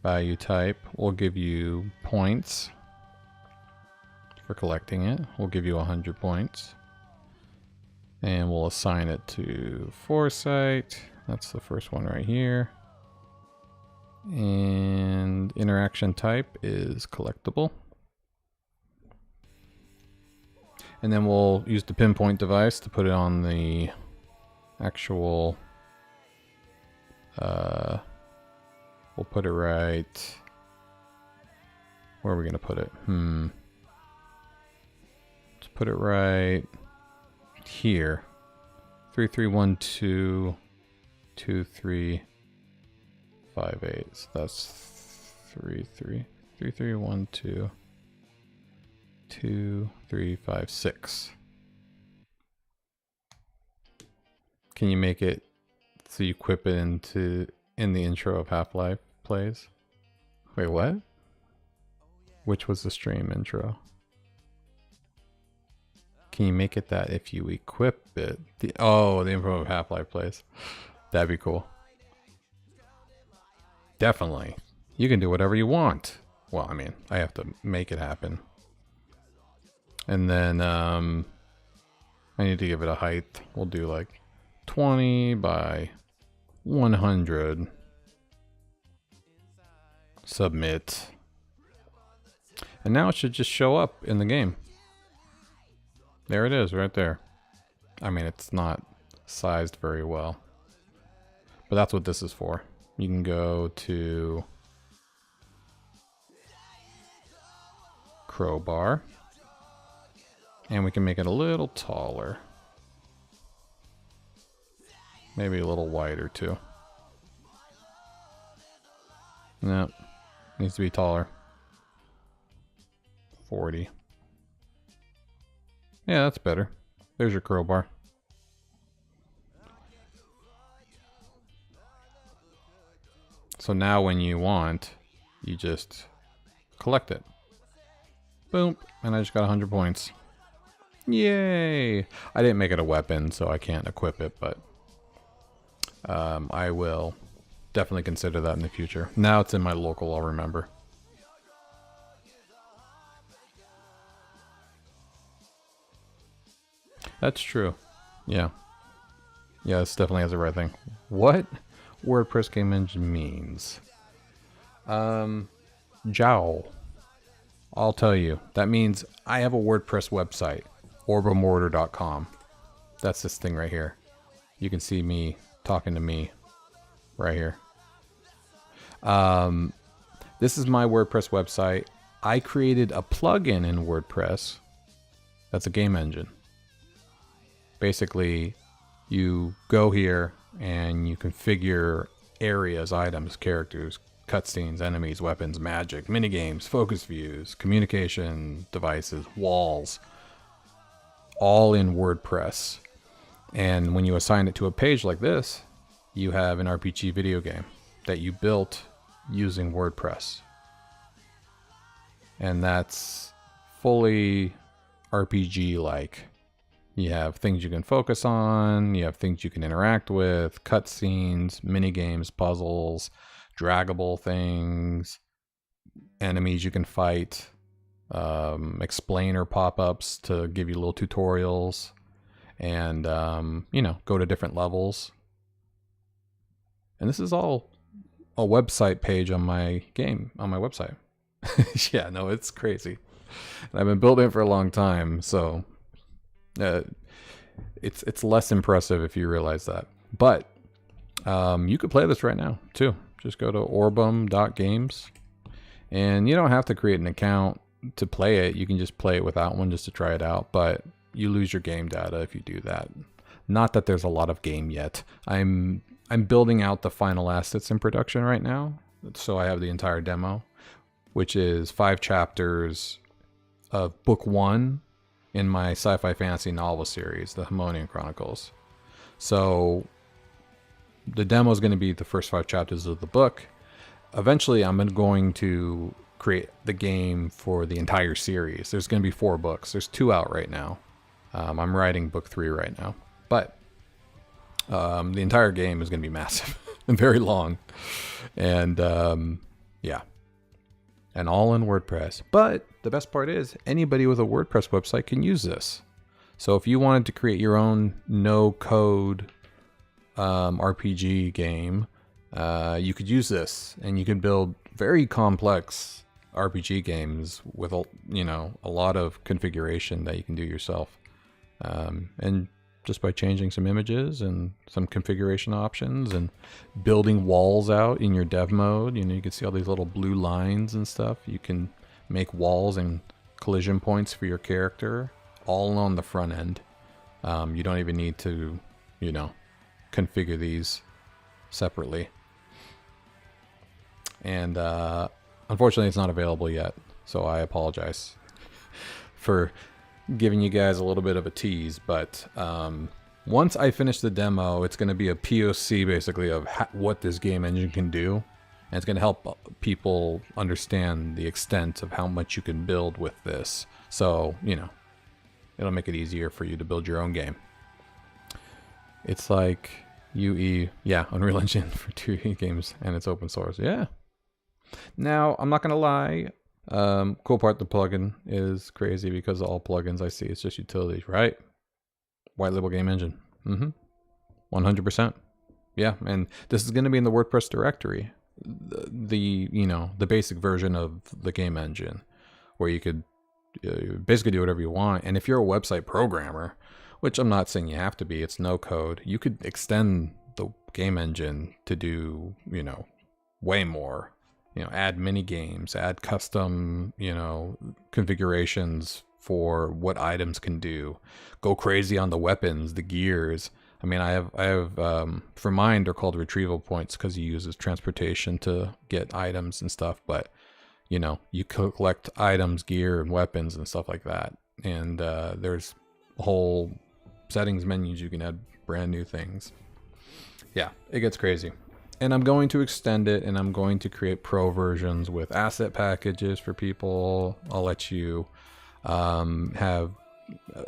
Value type will give you points for collecting it. We'll give you 100 points. And we'll assign it to Foresight. That's the first one right here. And interaction type is collectible. And then we'll use the pinpoint device to put it on the actual, we'll put it right, where are we going to put it? Let's put it right here. 33122358. So that's 33122356. Can you make it so you equip it in the intro of Half-Life plays? Wait, what? Which was the stream intro? Can you make it that if you equip it, the intro of Half-Life plays? That'd be cool. Definitely. You can do whatever you want. Well, I mean, I have to make it happen. And then I need to give it a height. We'll do like 20 by 100. Submit. And now it should just show up in the game. There it is, right there. I mean, it's not sized very well, but that's what this is for. You can go to crowbar, and we can make it a little taller. Maybe a little wider too. No, needs to be taller. 40. Yeah, that's better. There's your crowbar. So now when you want, you just collect it. Boom. And I just got 100 points. Yay! I didn't make it a weapon, so I can't equip it, but I will definitely consider that in the future. Now it's in my local, I'll remember. That's true. Yeah. Yeah, this definitely has the right thing. What WordPress game engine means? Jowl. I'll tell you. That means I have a WordPress website. Orbemortar.com. That's this thing right here. You can see me talking to me right here. This is my WordPress website. I created a plugin in WordPress. That's a game engine. Basically, you go here and you configure areas, items, characters, cutscenes, enemies, weapons, magic, minigames, focus views, communication devices, walls, all in WordPress. And when you assign it to a page like this, you have an RPG video game that you built using WordPress. And that's fully RPG-like. You have things you can focus on, you have things you can interact with, cutscenes, minigames, puzzles, draggable things, enemies you can fight, explainer pop-ups to give you little tutorials, and, you know, go to different levels. And this is all a website page on my game, on my website. Yeah, no, it's crazy. And I've been building it for a long time, so it's less impressive if you realize that. But you could play this right now too. Just go to orbem.games, and you don't have to create an account to play it. You can just play it without one just to try it out, but you lose your game data if you do that. Not that there's a lot of game yet. I'm building out the final assets in production right now, so I have the entire demo, which is 5 chapters of book 1 in my sci-fi fantasy novel series, the Harmonian Chronicles. So the demo is going to be the first 5 chapters of the book. Eventually, I'm going to create the game for the entire series. There's going to be 4 books. There's 2 out right now. I'm writing book 3 right now. But the entire game is going to be massive and very long. And yeah. And all in WordPress. But the best part is anybody with a WordPress website can use this. So if you wanted to create your own no-code RPG game, you could use this, and you can build very complex RPG games with a lot of configuration that you can do yourself. And just by changing some images and some configuration options and building walls out in your dev mode, you can see all these little blue lines and stuff. You can make walls and collision points for your character all on the front end. You don't even need to, configure these separately. And unfortunately, it's not available yet, so I apologize for giving you guys a little bit of a tease. But once I finish the demo, it's going to be a POC basically of what this game engine can do, and it's going to help people understand the extent of how much you can build with this. So it'll make it easier for you to build your own game. It's like Unreal Engine for 2E games, and it's open source. Yeah. Now, I'm not going to lie. Cool part, the plugin is crazy because all plugins I see, it's just utilities, right? White label game engine. 100%. Yeah, and this is going to be in the WordPress directory. The basic version of the game engine, where you could basically do whatever you want. And if you're a website programmer, which I'm not saying you have to be, it's no code, you could extend the game engine to do, way more. Add mini games, add custom, configurations for what items can do. Go crazy on the weapons, the gears. I mean, I have for mine, they're called retrieval points because you use transportation to get items and stuff. But you collect items, gear, and weapons and stuff like that. And there's whole settings menus you can add brand new things. Yeah, it gets crazy. And I'm going to extend it, and I'm going to create pro versions with asset packages for people. I'll let you have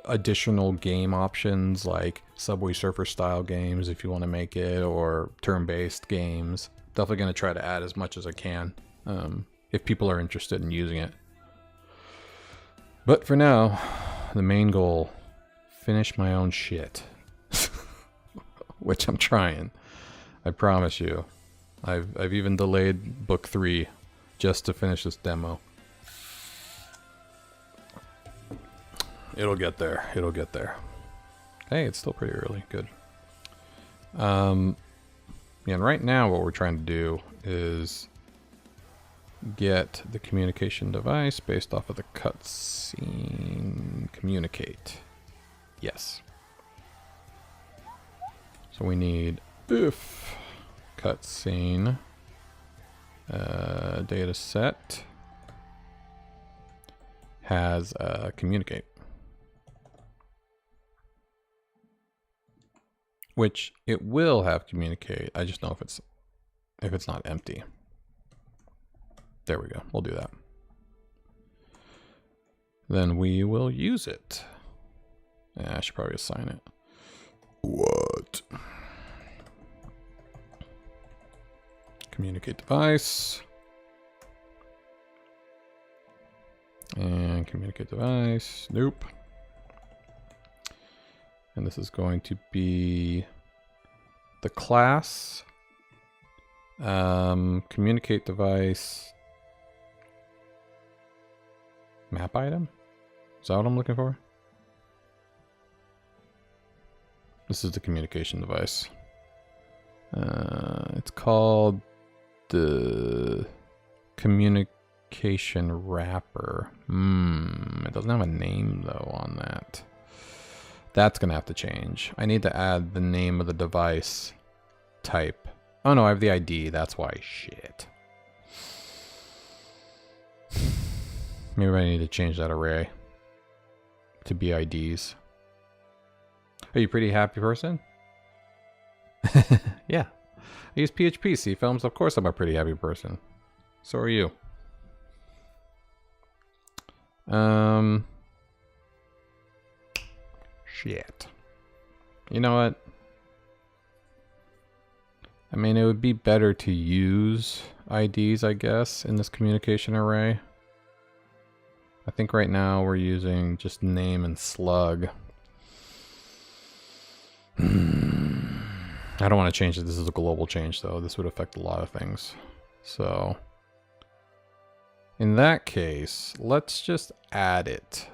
additional game options like Subway Surfer style games if you want to make it, or turn-based games. Definitely going to try to add as much as I can if people are interested in using it. But for now, the main goal, finish my own shit. Which I'm trying. I promise you. I've even delayed book 3 just to finish this demo. It'll get there. It'll get there. Hey, it's still pretty early. Good. And right now what we're trying to do is get the communication device based off of the cutscene. Communicate. Yes. So we need if cutscene. Data set has communicate, which it will have communicate. I just know if it's not empty. There we go. We'll do that. Then we will use it. Yeah, I should probably assign it. What? Communicate device. And communicate device. Nope. And this is going to be the class. Communicate device. Map item? Is that what I'm looking for? This is the communication device. It's called the communication wrapper. It doesn't have a name though on that. That's gonna have to change. I need to add the name of the device type. Oh no, I have the ID. That's why. Shit. Maybe I need to change that array to be IDs. Are you a pretty happy person? Yeah. I use PHP, C films. Of course I'm a pretty happy person. So are you. Shit. You know what? I mean, it would be better to use IDs, I guess, in this communication array. I think right now we're using just name and slug. I don't want to change it. This is a global change, though. This would affect a lot of things. So, in that case, let's just add it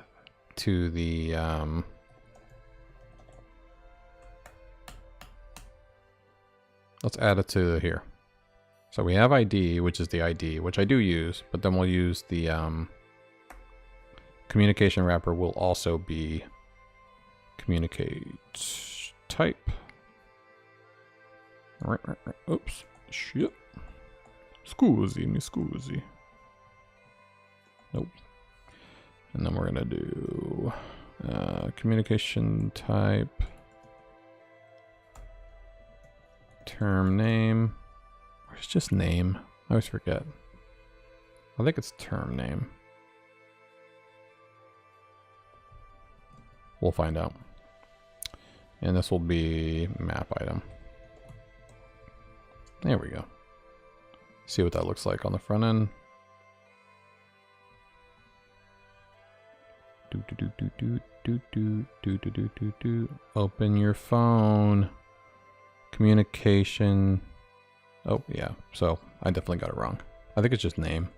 to the... let's add it to here. So we have ID, which is the ID, which I do use, but then we'll use the communication wrapper will also be communicate type. Right. Oops. Shit. Scusi, mi scusi. Nope. And then we're gonna do communication type. Term name. Or it's just name. I always forget. I think it's term name. We'll find out. And this will be map item. There we go. See what that looks like on the front end. Open your phone. Communication. Oh, yeah. So I definitely got it wrong. I think it's just name.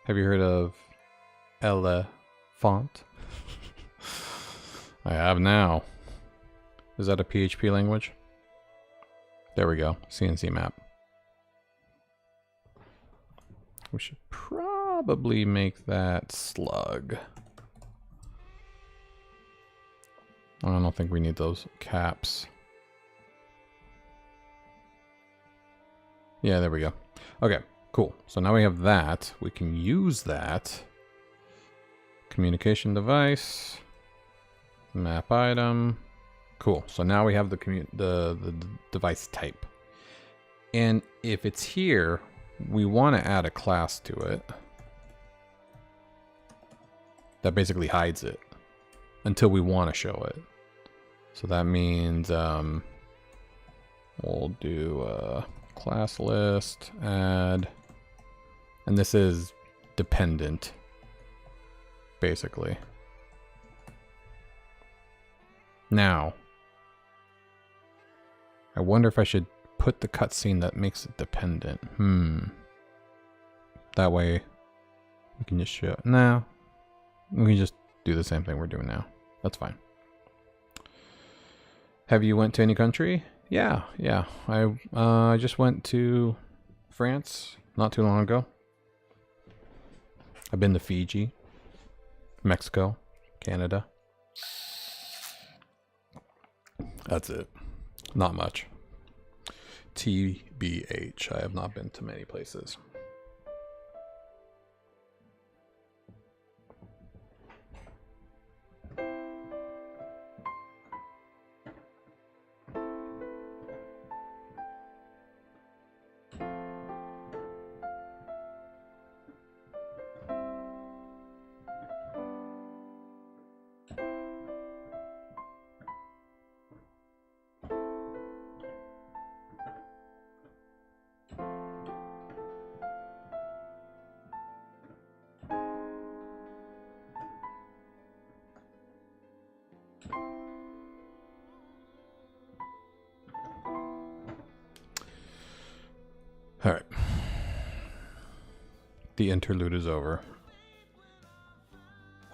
Have you heard of elephant? I have now. Is that a PHP language? There we go. CNC map. We should probably make that slug. I don't think we need those caps. Yeah, there we go. Okay, cool. So now we have that. We can use that. Communication device. Map item. Cool. So now we have the device type. And if it's here, we want to add a class to it. That basically hides it until we want to show it. So that means we'll do a class list, add, and this is dependent, basically. Now, I wonder if I should put the cutscene that makes it dependent. That way we can just show. No, we can just do the same thing we're doing now. That's fine. Have you went to any country? Yeah. I just went to France not too long ago. I've been to Fiji, Mexico, Canada. That's it. Not much. TBH. I have not been to many places. All right. The interlude is over.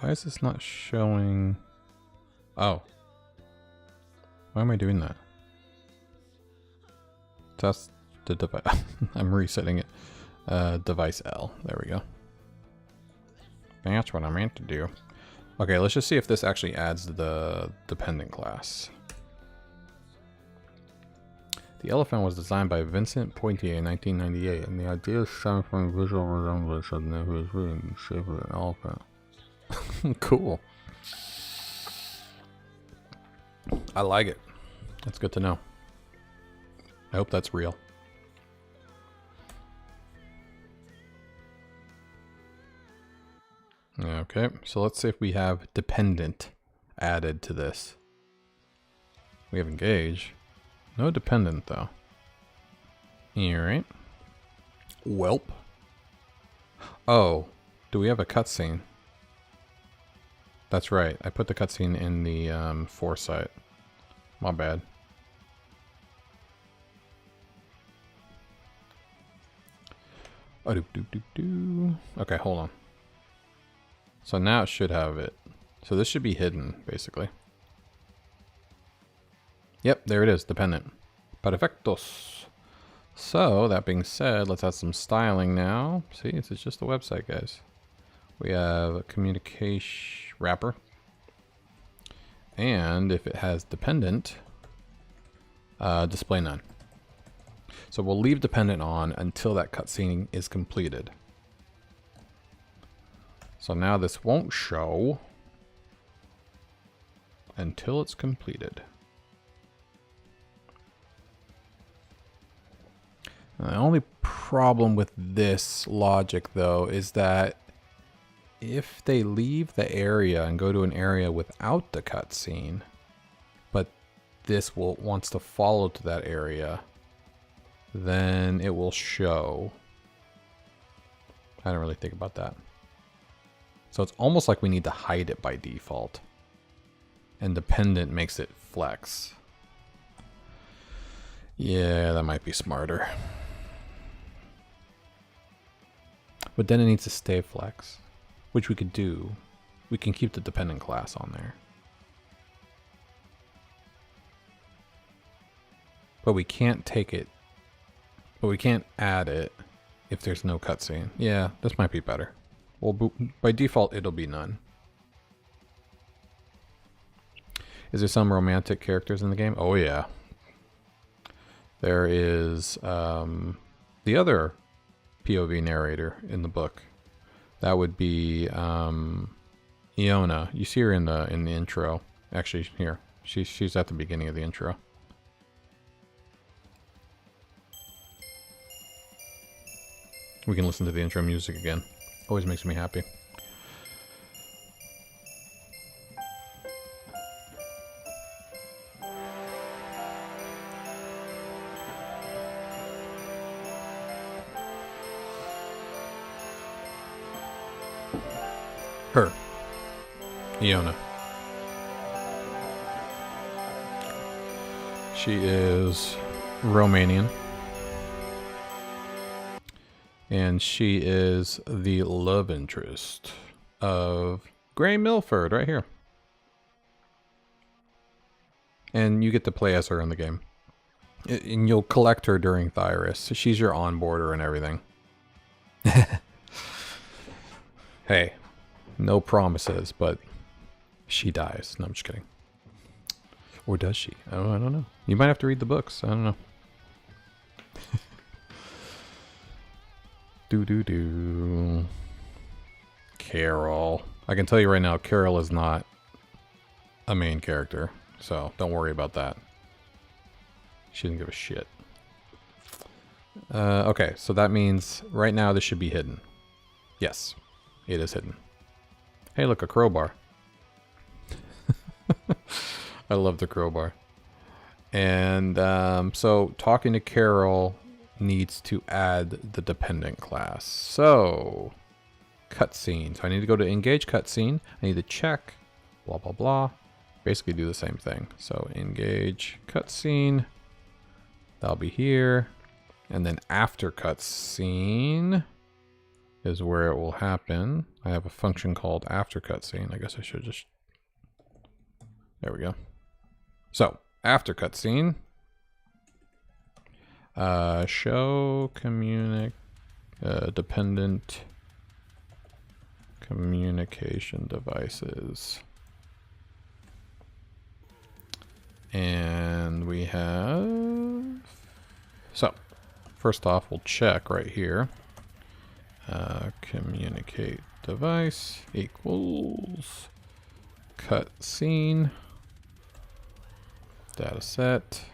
Why is this not showing? Oh. Why am I doing that? That's the device. I'm resetting it. Device L. There we go. That's what I meant to do. Okay, let's just see if this actually adds the dependent class. The elephant was designed by Vincent Poitier in 1998, and the idea stemmed from visual resemblance of the who is really in the shape of an elephant. Cool. I like it. That's good to know. I hope that's real. Okay, so let's see if we have dependent added to this. We have engage. No dependent though. Alright. Welp. Oh, do we have a cutscene? That's right. I put the cutscene in the foresight. My bad. Okay, hold on. So now it should have it. So this should be hidden, basically. Yep, there it is, dependent. Perfectos. So, that being said, let's add some styling now. See, it's just a website, guys. We have a communication wrapper. And if it has dependent, display none. So we'll leave dependent on until that cutscene is completed. So now this won't show until it's completed. The only problem with this logic, though, is that if they leave the area and go to an area without the cutscene, but this wants to follow to that area, then it will show. I didn't really think about that. So it's almost like we need to hide it by default. And dependent makes it flex. Yeah, that might be smarter. But then it needs to stay flex, which we could do. We can keep the dependent class on there. But we can't take it. But we can't add it if there's no cutscene. Yeah, this might be better. Well, by default, it'll be none. Is there some romantic characters in the game? Oh, yeah. There is the other POV narrator in the book. That would be Iona. You see her in the intro. Actually, here. She's at the beginning of the intro. We can listen to the intro music again. Always makes me happy. Her. Iona. She is Romanian. And she is the love interest of Gray Milford right here. And you get to play as her in the game. And you'll collect her during Thyrus. She's your onboarder and everything. Hey, no promises, but she dies. No, I'm just kidding. Or does she? Oh, I don't know. You might have to read the books. I don't know. Do. Carol. I can tell you right now, Carol is not a main character. So don't worry about that. She didn't give a shit. Okay, so that means right now this should be hidden. Yes, it is hidden. Hey, look, a crowbar. I love the crowbar. And so talking to Carol needs to add the dependent class. So cutscene. So I need to go to engage cutscene. I need to check blah, blah, blah. Basically do the same thing. So engage cutscene. That'll be here. And then after cutscene is where it will happen. I have a function called after cutscene. I guess I should just... There we go. So, after cutscene, show dependent communication devices. And we have... So, first off, we'll check right here. Communicate device equals cutscene. Data set.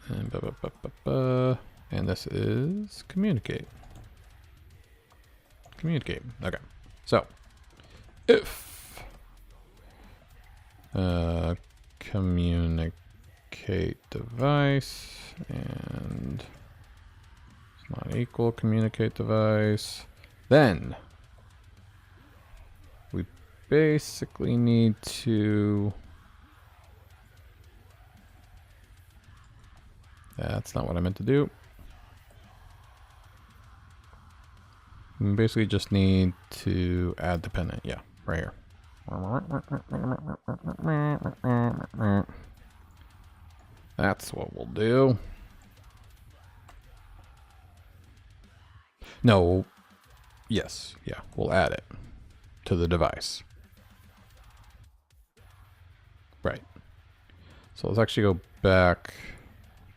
And and this is communicate. Communicate. Okay. So if communicate device and it's not equal communicate device, then we basically need to... That's not what I meant to do. We basically just need to add dependent. Yeah, right here. That's what we'll do. No. Yes. Yeah, we'll add it to the device. Right. So let's actually go back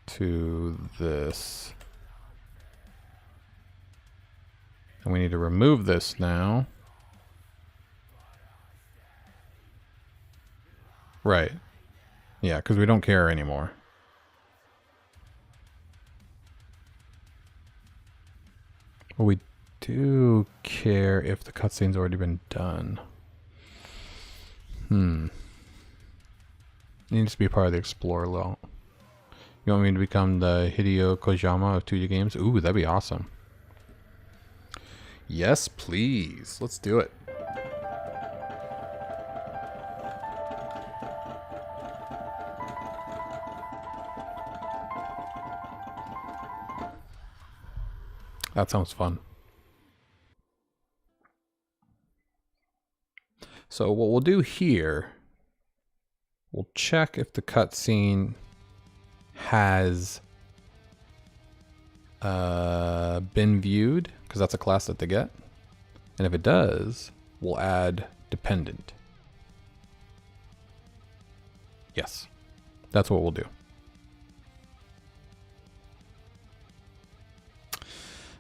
to this. And we need to remove this now. Right. Yeah, because we don't care anymore. But we do care if the cutscene's already been done. It needs to be part of the Explorer law. You want me to become the Hideo Kojima of 2D games? Ooh, that'd be awesome. Yes, please. Let's do it. That sounds fun. So what we'll do here, we'll check if the cutscene has been viewed, because that's a class that they get. And if it does, we'll add dependent. Yes, that's what we'll do.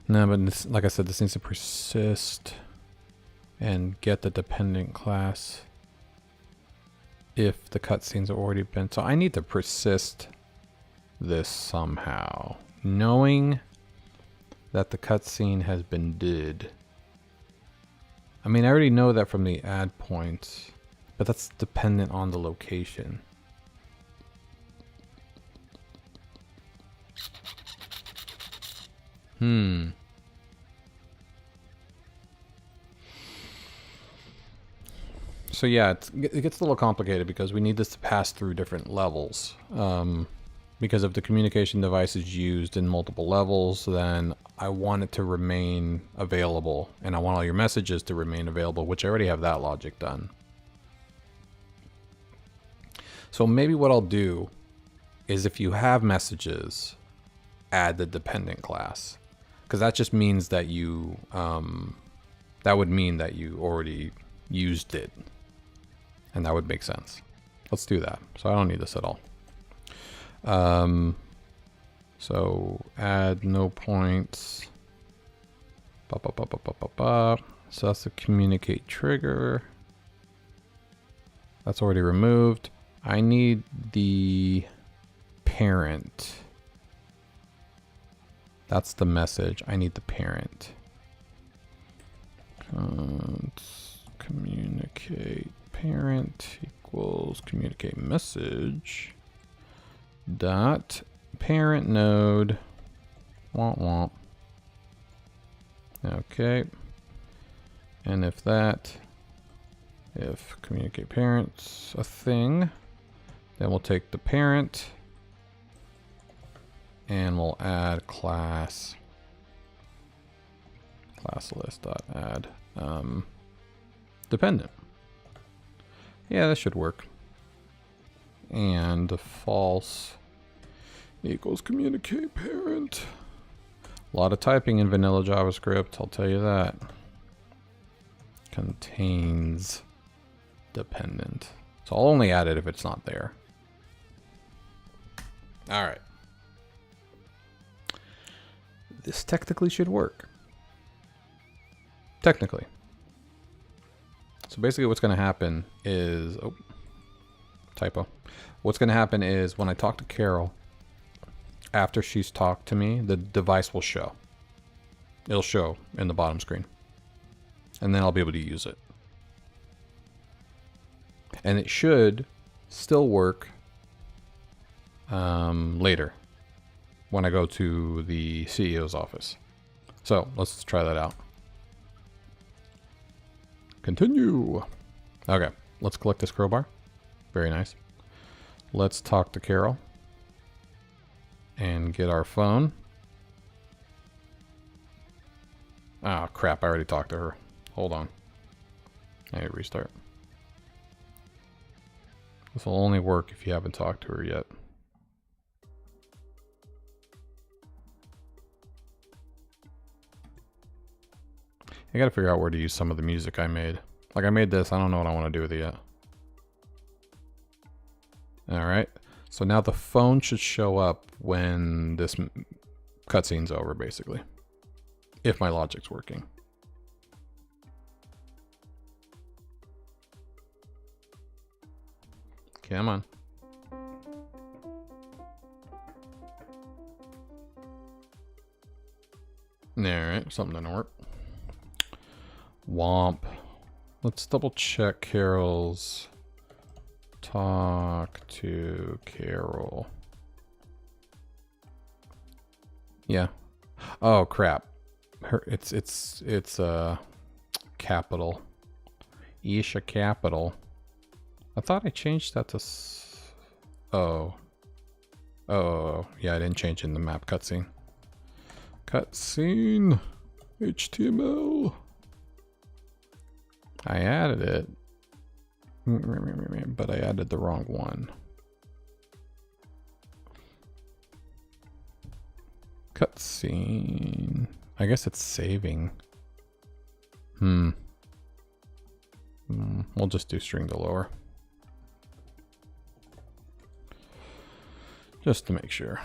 No, but this, like I said, this needs to persist and get the dependent class if the cutscenes have already been. So I need to persist this somehow, knowing that the cutscene has been did. I mean, I already know that from the add points, but that's dependent on the location. So yeah, it gets a little complicated because we need this to pass through different levels. Because if the communication device is used in multiple levels, then I want it to remain available, and I want all your messages to remain available, which I already have that logic done. So maybe what I'll do is if you have messages, add the dependent class. Because that just means that you, that would mean that you already used it. And that would make sense. let's do that. So I don't need this at all. So add no points. Ba, ba, ba, ba, ba, ba, ba. So that's the communicate trigger. That's already removed. I need the parent. That's the message. I need the parent. Communicate parent equals communicate message dot parent node. Womp womp. Okay. And if communicate parent's a thing, then we'll take the parent and we'll add class list dot add dependent. Yeah, that should work. And the false equals communicate parent. A lot of typing in vanilla JavaScript, I'll tell you that. Contains dependent. So I'll only add it if it's not there. All right. This technically should work. Technically. So basically what's going to happen is, oh, typo. What's going to happen is when I talk to Carol, after she's talked to me, the device will show. It'll show in the bottom screen. And then I'll be able to use it. And it should still work later when I go to the CEO's office. So let's try that out. Continue. Okay, let's collect this crowbar. Very nice. Let's talk to Carol and get our phone. Ah, crap, I already talked to her. Hold on. I need to restart. This will only work if you haven't talked to her yet. I gotta figure out where to use some of the music I made. Like I made this, I don't know what I want to do with it yet. Alright, so now the phone should show up when this cutscene's over, basically. If my logic's working. Come on. Alright, something didn't work. Womp. Let's double check Carol's. Talk to Carol. Yeah. Oh crap. It's capital. Isha capital. I thought I changed that to oh, yeah, I didn't change it in the map cutscene. Cutscene HTML. I added it, but I added the wrong one. Cutscene. I guess it's saving. We'll just do string to lower. Just to make sure.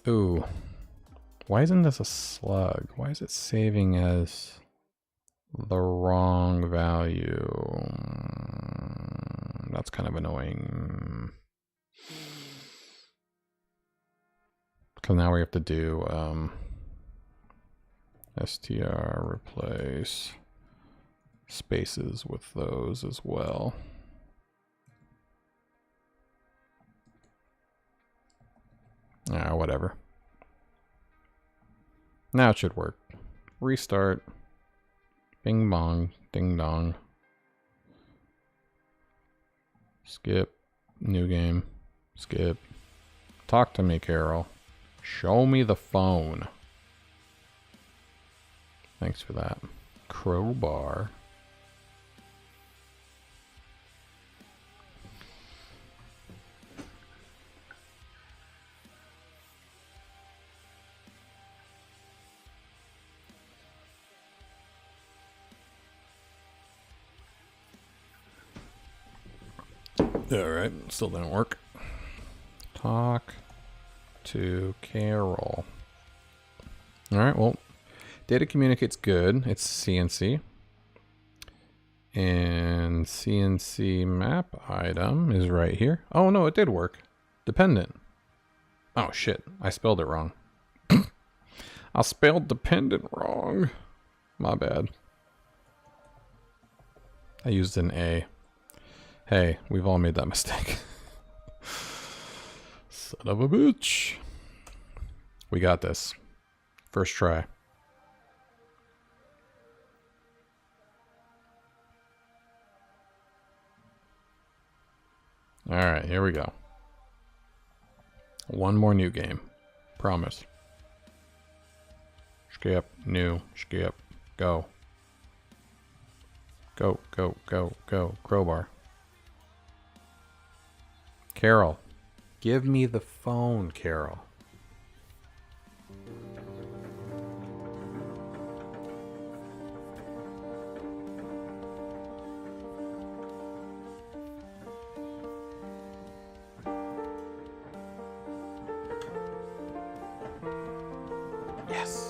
Ooh. Why isn't this a slug? Why is it saving as the wrong value? That's kind of annoying. Because now we have to do str replace spaces with those as well. Ah, whatever. Now it should work. Restart. Bing bong. Ding dong. Skip. New game. Skip. Talk to me, Carol. Show me the phone. Thanks for that. Crowbar. Alright, still didn't work. Talk to Carol. Alright, well, data communicates good. It's CNC. And CNC map item is right here. Oh no, it did work. Dependent. Oh shit, I spelled it wrong. I spelled dependent wrong. My bad. I used an A. Hey, we've all made that mistake. Son of a bitch. We got this. First try. Alright, here we go. One more new game. Promise. Skip, new, skip, go. Go, go, go, go. Crowbar. Carol. Give me the phone, Carol. Yes.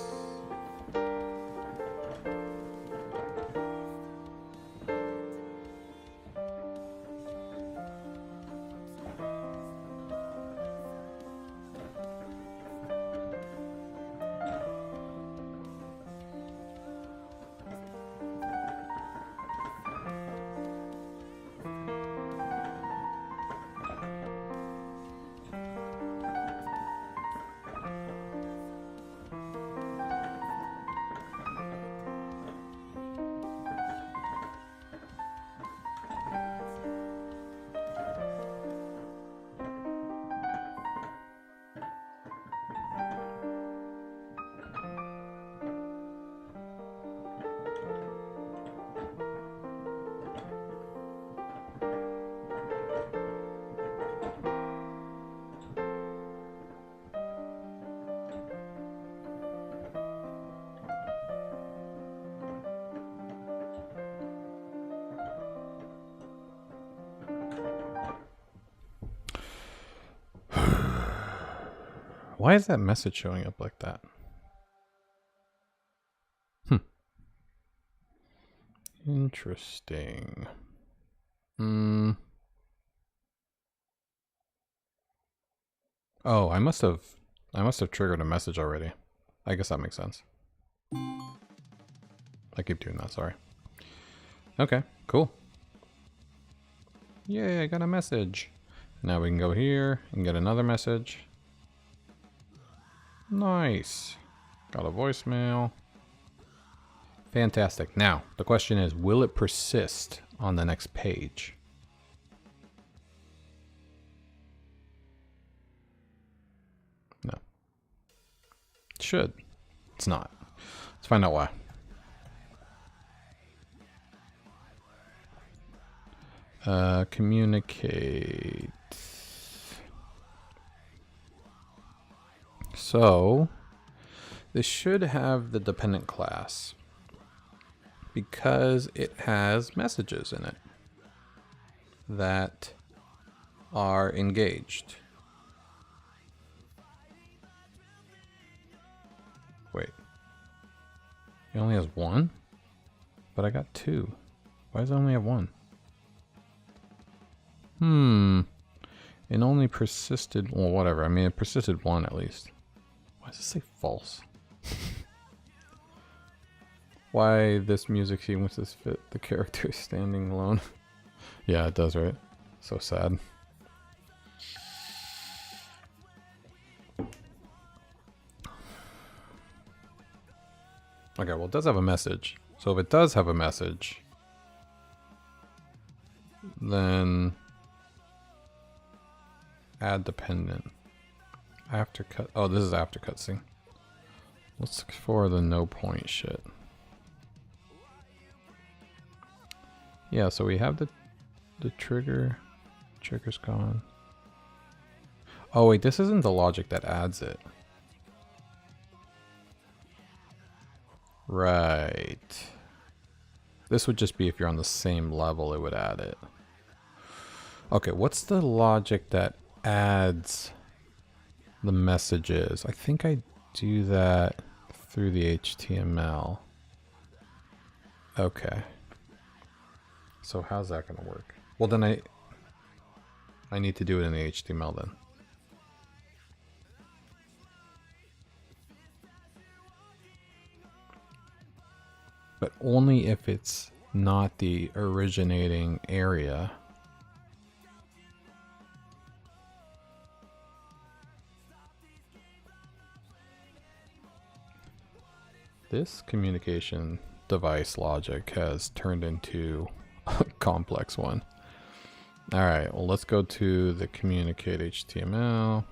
Why is that message showing up like that? Interesting. Oh, I must have triggered a message already. I guess that makes sense. I keep doing that, sorry. Okay, cool. Yay, I got a message. Now we can go here and get another message. Nice. Got a voicemail. Fantastic. Now, the question is, will it persist on the next page? No. It should. It's not. Let's find out why. Communicate. So, this should have the dependent class because it has messages in it that are engaged. Wait. It only has one? But I got two. Why does it only have one? It only persisted, well, whatever. I mean, it persisted one at least. Why does it say false? Why this music sequences fit the character standing alone? Yeah, it does, right? So sad. Okay, well, it does have a message. So if it does have a message, then add dependent. After cut. Oh, this is after cutscene. Let's look for the no point shit. Yeah, so we have the trigger. Trigger's gone. Oh wait, this isn't the logic that adds it. Right. This would just be if you're on the same level, it would add it. Okay, what's the logic that adds the messages? I think I do that through the HTML. Okay. So how's that going to work? Well, then I need to do it in the HTML then. But only if it's not the originating area. This communication device logic has turned into a complex one. All right, well, let's go to the communicate HTML.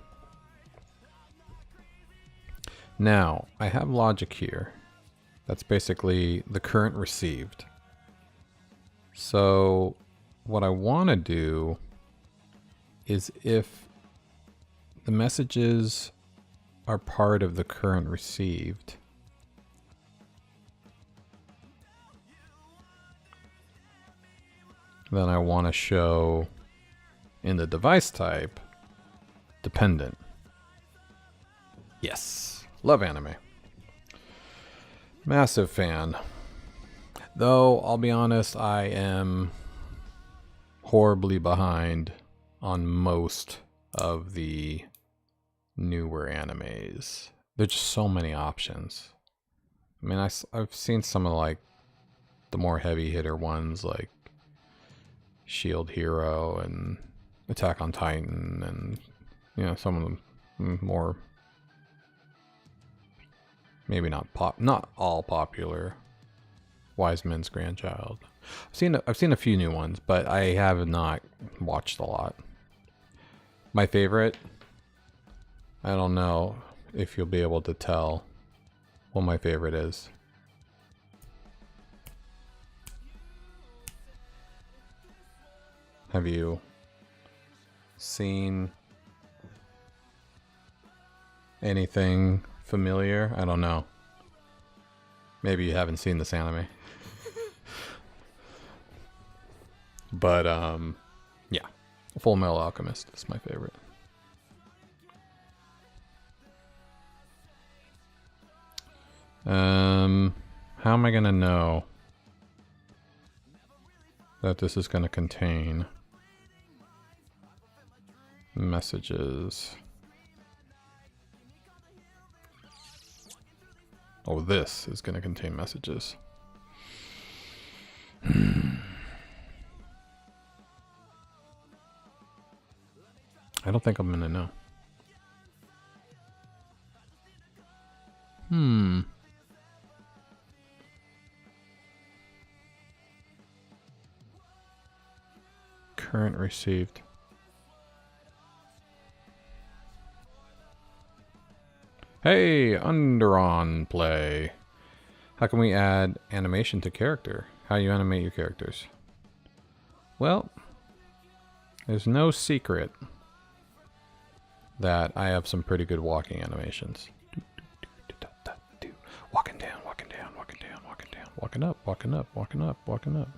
Now, I have logic here. That's basically the current received. So what I want to do is if the messages are part of the current received, then I want to show in the device type dependent. Yes, love anime. Massive fan. Though, I'll be honest, I am horribly behind on most of the newer animes. There's just so many options. I mean, I've seen some of like the more heavy hitter ones like Shield Hero and Attack on Titan, and you know, some of them more maybe not all popular. Wise Men's Grandchild. I've seen a few new ones, but I have not watched a lot. My favorite, I don't know if you'll be able to tell what my favorite is. Have you seen anything familiar? I don't know. Maybe you haven't seen this anime. But, yeah. Full Metal Alchemist is my favorite. How am I gonna know that this is gonna contain messages? Oh, this is gonna contain messages. I don't think I'm gonna know. Current received. Hey, Underon Play. How can we add animation to character? How you animate your characters? Well, there's no secret that I have some pretty good walking animations. Walking down, walking down, walking down, walking down, walking up, walking up, walking up, walking up.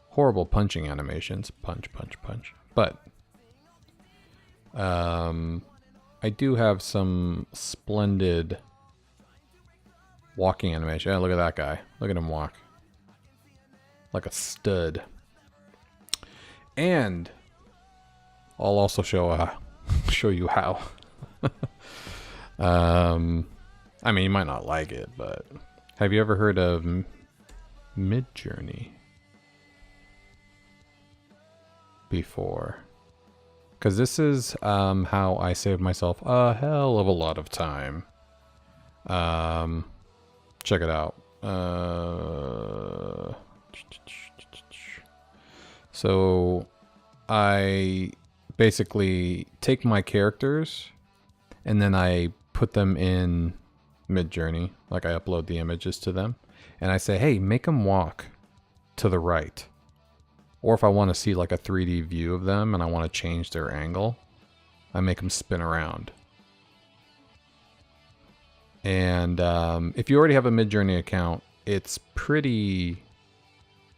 Horrible punching animations. Punch, punch, punch. But I do have some splendid walking animation. Yeah, look at that guy. Look at him walk. Like a stud. And I'll also show you how. I mean, you might not like it, but have you ever heard of Midjourney before? Because this is how I saved myself a hell of a lot of time. Check it out. So I basically take my characters and then I put them in Midjourney. Like I upload the images to them and I say, hey, make them walk to the right. Or if I want to see like a 3D view of them and I want to change their angle, I make them spin around. And if you already have a Midjourney account, it's pretty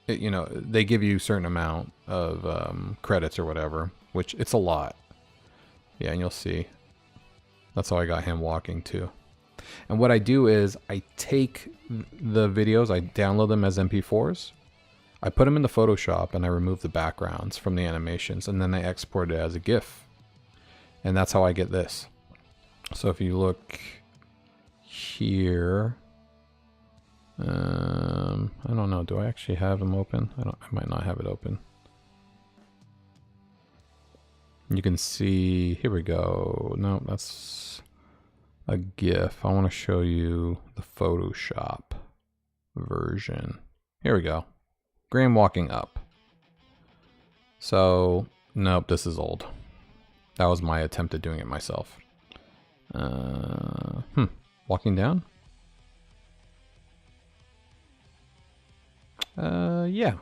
you know, they give you a certain amount of credits or whatever, which it's a lot. Yeah, and you'll see. That's how I got him walking too. And what I do is I take the videos, I download them as MP4s. I put them into Photoshop and I remove the backgrounds from the animations, and then I export it as a GIF. And that's how I get this. So if you look here, I don't know, do I actually have them open? I might not have it open. You can see, here we go. No, that's a GIF. I want to show you the Photoshop version. Here we go. Graham walking up. So, nope, this is old. That was my attempt at doing it myself. Walking down? Yeah.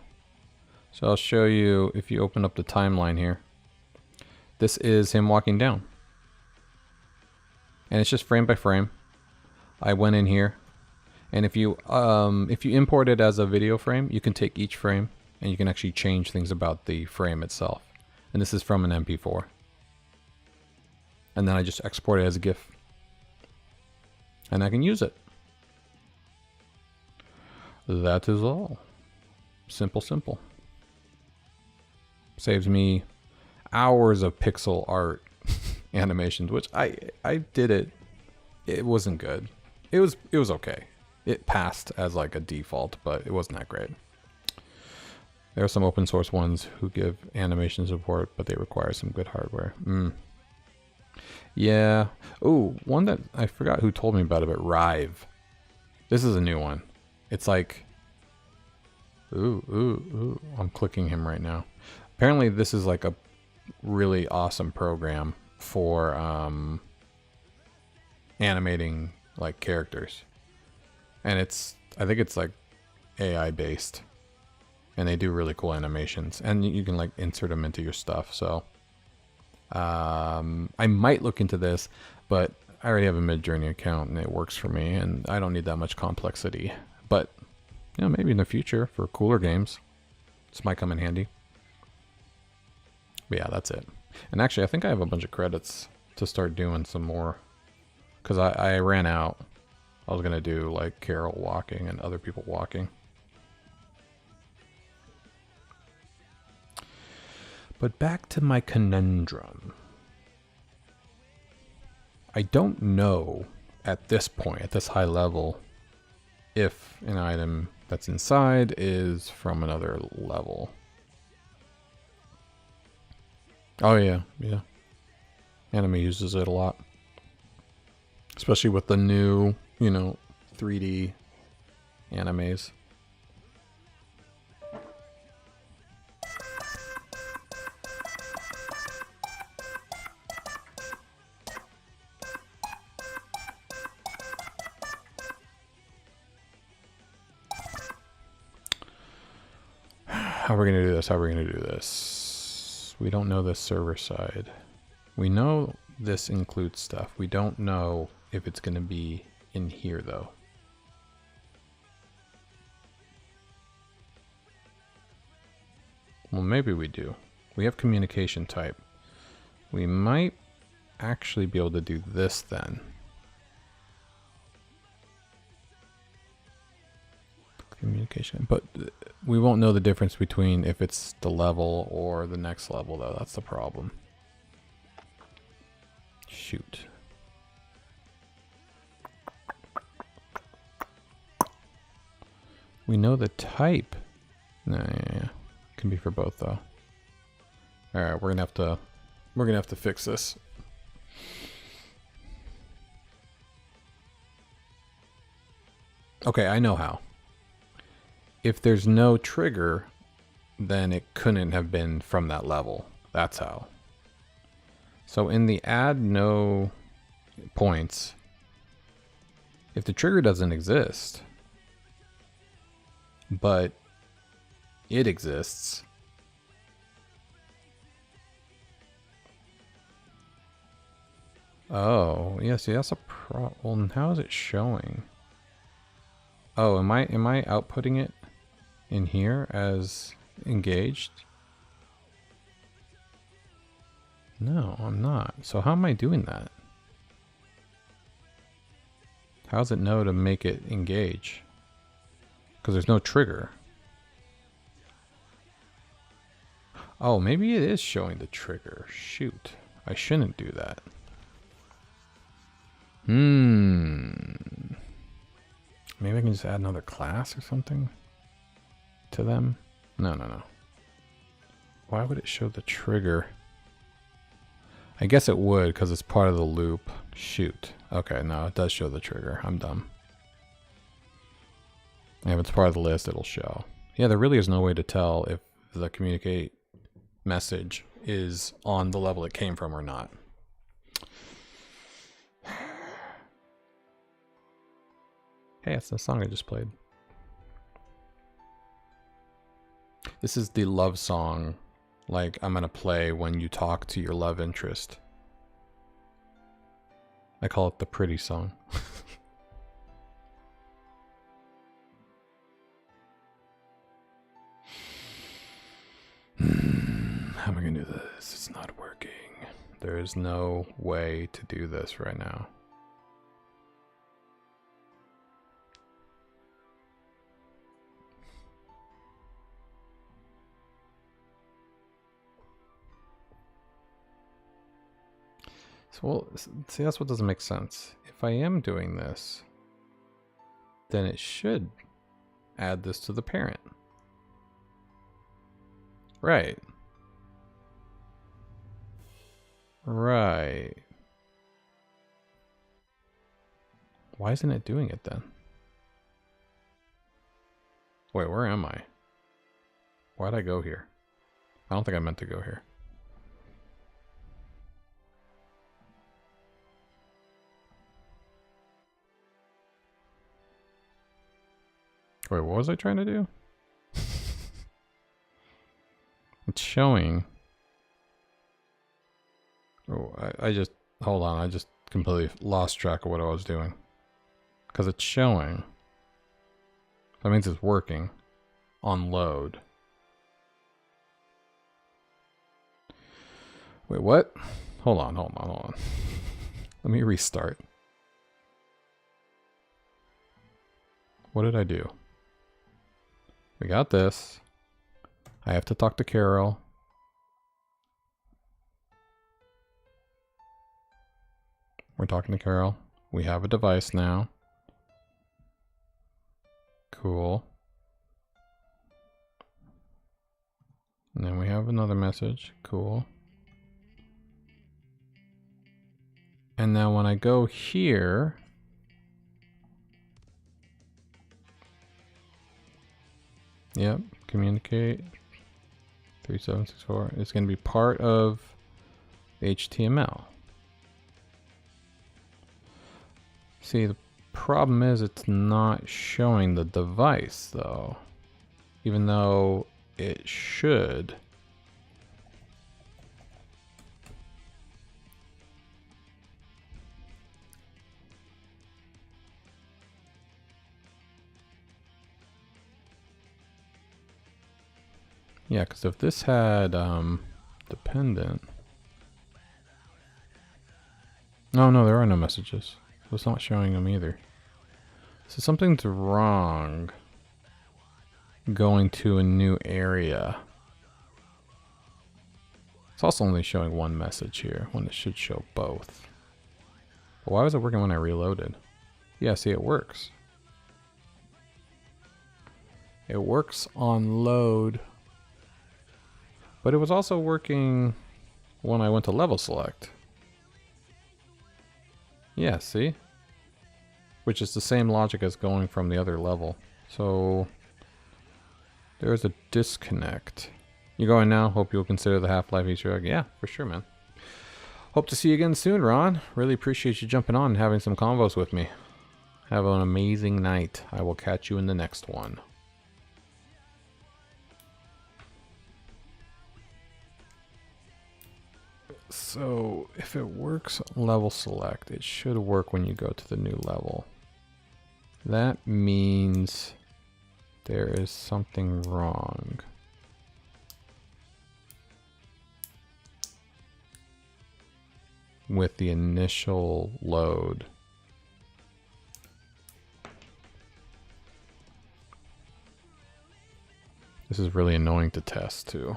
So I'll show you if you open up the timeline here. This is him walking down. And it's just frame by frame. I went in here, and if you import it as a video frame, you can take each frame and you can actually change things about the frame itself. And this is from an MP4. And then I just export it as a GIF. And I can use it. That is all. Simple, simple. Saves me hours of pixel art animations, which I did it. It wasn't good. It was okay. It passed as like a default, but it wasn't that great. There are some open source ones who give animation support, but they require some good hardware. Yeah. Oh, one that I forgot who told me about it, but Rive. This is a new one. It's like, ooh. I'm clicking him right now. Apparently this is like a really awesome program for animating like characters. And I think it's like AI based. And they do really cool animations. And you can like insert them into your stuff. So I might look into this, but I already have a Midjourney account and it works for me, and I don't need that much complexity. But you know, maybe in the future for cooler games, this might come in handy. But yeah, that's it. And actually, I think I have a bunch of credits to start doing some more, because I ran out. I was gonna do like Carol walking and other people walking. But back to my conundrum. I don't know at this point, at this high level, if an item that's inside is from another level. Oh yeah. Anime uses it a lot. Especially with the new, 3D animes. How are we going to do this? We don't know the server side. We know this includes stuff. We don't know if it's going to be in here though. Well, maybe we do. We have communication type. We might actually be able to do this then. Communication, but we won't know the difference between if it's the level or the next level though. That's the problem. Shoot. We know the type. Nah, yeah. Can be for both though. All right, we're gonna have to fix this. Okay, I know how. If there's no trigger, then it couldn't have been from that level. That's how. So in the add no points, if the trigger doesn't exist, but it exists, oh, yeah, see, that's a problem. How is it showing? Oh, am I outputting it? in here as engaged? No, I'm not. So how am I doing that? How does it know to make it engage? Because there's no trigger. Oh, maybe it is showing the trigger. Shoot. I shouldn't do that. Maybe I can just add another class or something to them? No. Why would it show the trigger? I guess it would because it's part of the loop. Shoot. Okay, no, it does show the trigger. I'm dumb. And if it's part of the list, it'll show. Yeah, there really is no way to tell if the communicate message is on the level it came from or not. Hey, it's the song I just played. This is the love song, like I'm gonna play when you talk to your love interest. I call it the pretty song. How am I gonna do this? It's not working. There is no way to do this right now. So, well, see, that's what doesn't make sense. If I am doing this, then it should add this to the parent. Right. Right. Why isn't it doing it then? Wait, where am I? Why'd I go here? I don't think I meant to go here. Wait, what was I trying to do? It's showing. Oh, I just, hold on, I just completely lost track of what I was doing. Because it's showing. That means it's working on load. Wait, what? Hold on. Let me restart. What did I do? We got this. I have to talk to Carol. We're talking to Carol. We have a device now. Cool. And then we have another message. Cool. And now when I go here, yep, communicate 3764. It's going to be part of HTML. See, the problem is it's not showing the device though, even though it should. Yeah, because if this had dependent. No, there are no messages. So it's not showing them either. So something's wrong going to a new area. It's also only showing one message here when it should show both. But why was it working when I reloaded? Yeah, see, it works. It works on load. But it was also working when I went to level select. Yeah, see? Which is the same logic as going from the other level. So there's a disconnect. You going now? Hope you'll consider the Half-Life Easter egg. Yeah, for sure, man. Hope to see you again soon, Ron. Really appreciate you jumping on and having some convos with me. Have an amazing night. I will catch you in the next one. So if it works level select, it should work when you go to the new level. That means there is something wrong. With the initial load. This is really annoying to test too.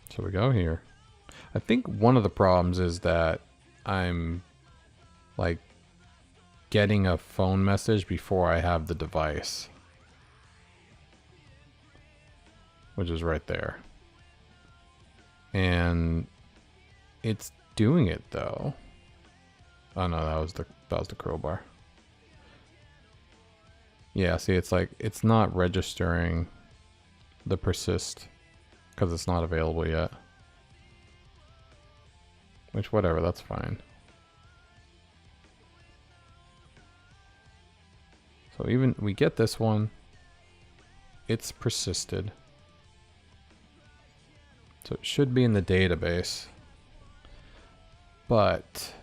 So we go here. I think one of the problems is that I'm like getting a phone message before I have the device. Which is right there. And it's doing it though. Oh no, that was the crowbar. Yeah, see, it's like it's not registering the persist because it's not available yet. Which, whatever, that's fine. So even we get this one, it's persisted. So it should be in the database, but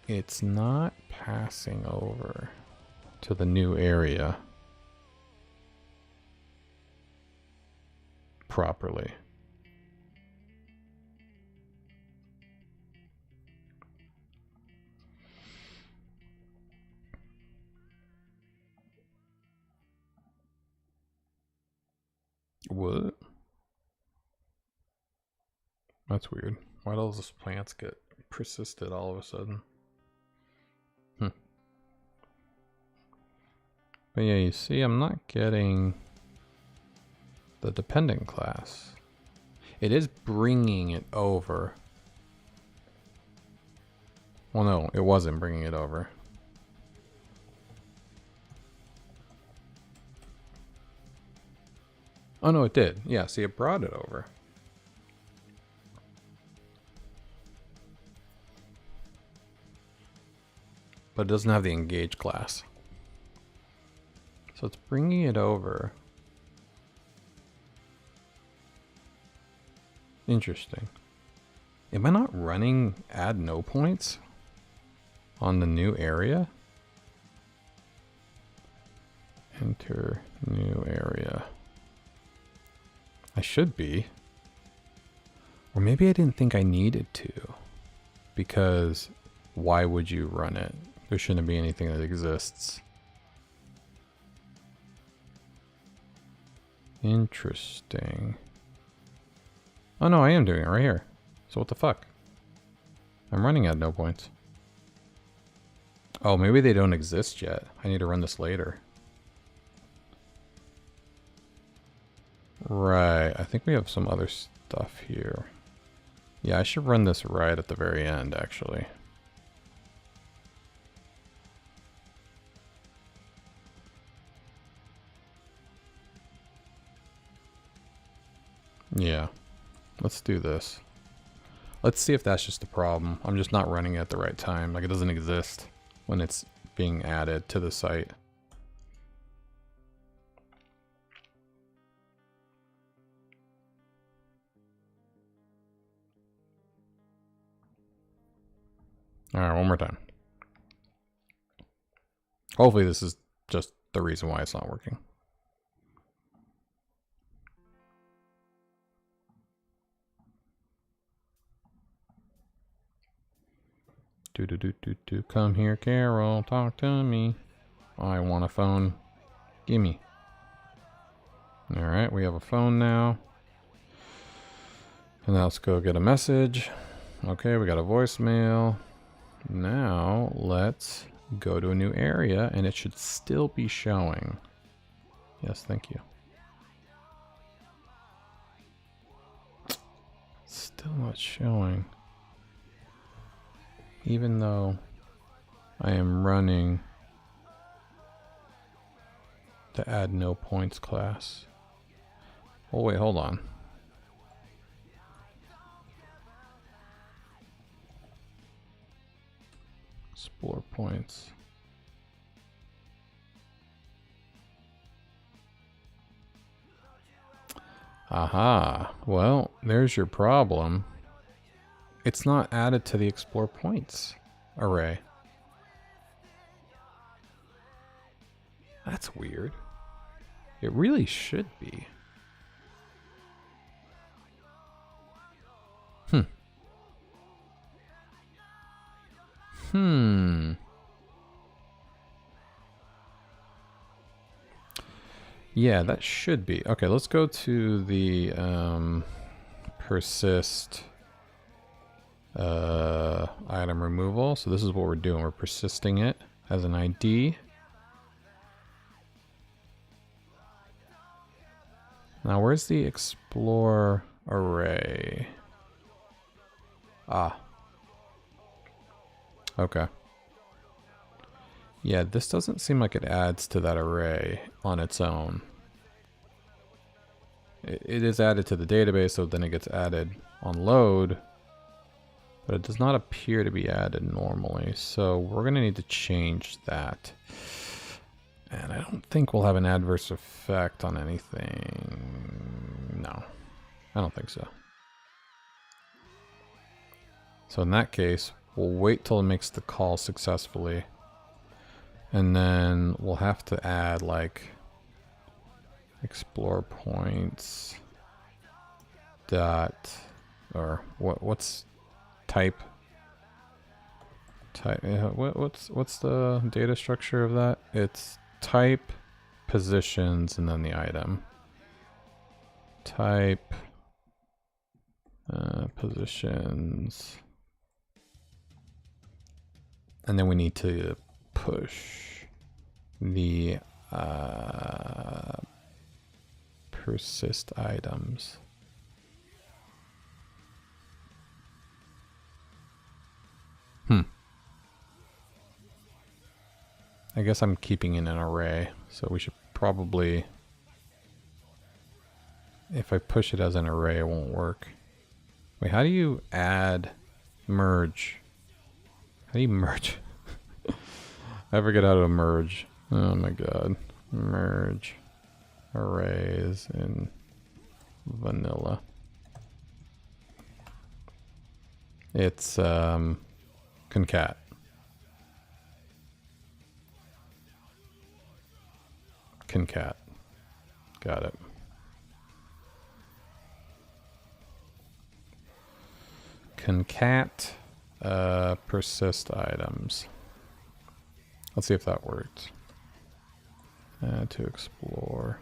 it's not passing over to the new area properly. What? That's weird. Why do all those plants get persisted all of a sudden? But yeah, you see, I'm not getting the dependent class. It is bringing it over. Well, no, it wasn't bringing it over. Oh, no, it did. Yeah, see, it brought it over. But it doesn't have the engage class. So it's bringing it over. Interesting. Am I not running add no points on the new area? Enter new area. I should be. Or maybe I didn't think I needed to. Because why would you run it? There shouldn't be anything that exists. Interesting. Oh no, I am doing it right here. So what the fuck? I'm running at no points. Oh, maybe they don't exist yet. I need to run this later. Right, I think we have some other stuff here. Yeah, I should run this right at the very end, actually. Yeah, let's do this. Let's see if that's just a problem. I'm just not running it at the right time. Like, it doesn't exist when it's being added to the site. All right, one more time. Hopefully this is just the reason why it's not working. Do. Come here, Carol. Talk to me. I want a phone. Gimme. All right, we have a phone now. And now let's go get a message. Okay, we got a voicemail. Now let's go to a new area and it should still be showing. Yes, thank you. Still not showing. Even though I am running the add no points class. Oh wait, hold on. Explore points. Aha. Well, there's your problem. it's not added to the explore points array. That's weird. It really should be. Yeah, that should be. Okay, let's go to the persist item removal. So this is what we're doing. We're persisting it as an ID. Now, where's the explore array? Ah. Okay. Yeah, this doesn't seem like it adds to that array on its own. It is added to the database, so then it gets added on load, but it does not appear to be added normally. So we're going to need to change that. And I don't think we'll have an adverse effect on anything. No, I don't think so. So in that case, we'll wait till it makes the call successfully. And then we'll have to add like explore points dot, or what's type what's the data structure of that? It's type, positions, and then the item. Type, positions, and then we need to push the persist items. I guess I'm keeping in an array, so we should probably, if I push it as an array, it won't work. Wait, how do you add merge? How do you merge? I forget how to merge. Oh my god. Merge arrays in vanilla. It's concat. Concat. Got it. Concat persist items. Let's see if that works. Add to explore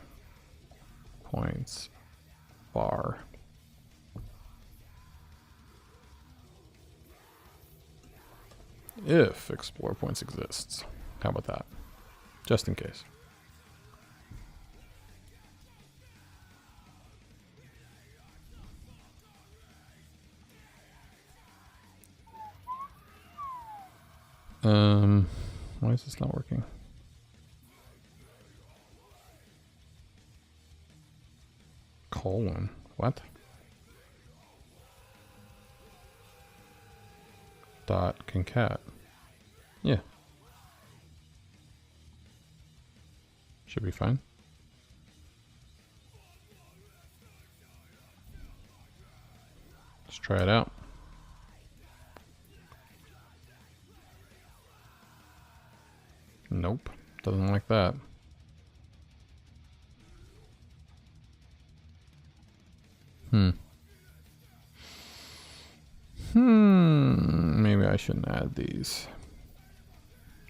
points bar. If explore points exists. How about that? Just in case. Why is this not working? Colon. What? Dot concat. Yeah. Should be fine. Let's try it out. Nope, doesn't like that. Maybe I shouldn't add these.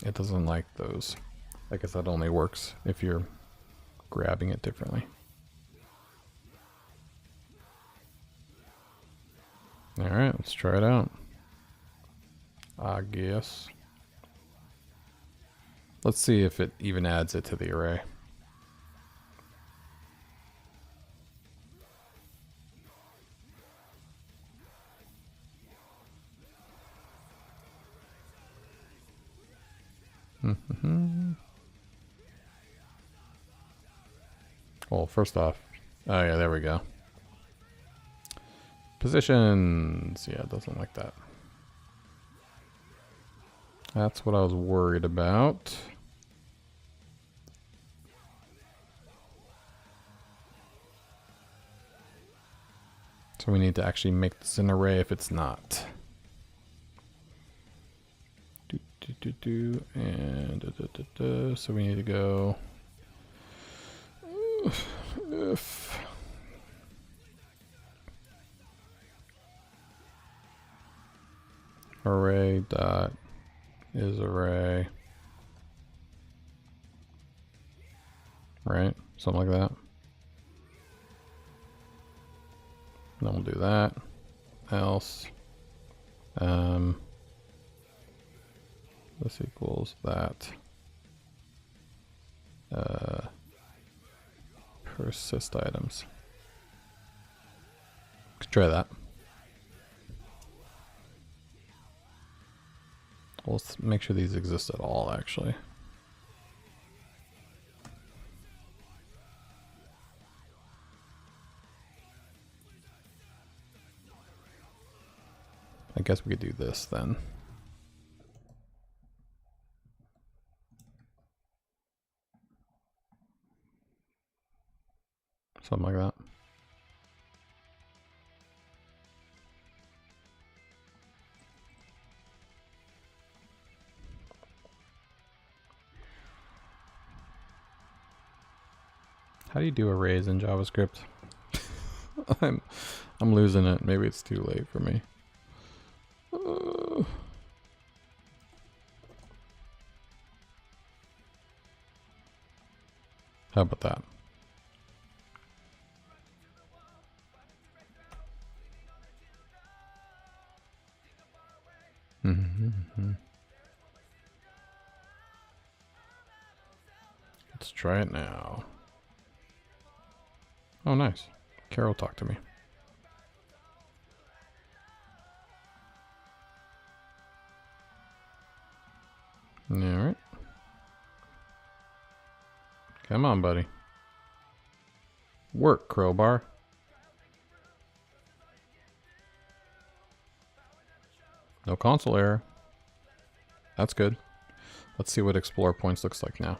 It doesn't like those. I guess that only works if you're grabbing it differently. Alright, let's try it out. I guess. Let's see if it even adds it to the array. Well, first off, oh yeah, there we go. Positions, yeah, it doesn't like that. That's what I was worried about. So we need to actually make this an array if it's not. And so we need to go if array dot is array, right? Something like that. Then we'll do that. Else, this equals that. Persist items. Let's try that. Let's make sure these exist at all, actually. I guess we could do this then. Something like that. How do you do arrays in JavaScript? I'm losing it. Maybe it's too late for me. How about that? Let's try it now. Oh, nice. Carol talked to me. All right. Come on, buddy. Work, crowbar. No console error. That's good. Let's see what explore points looks like now.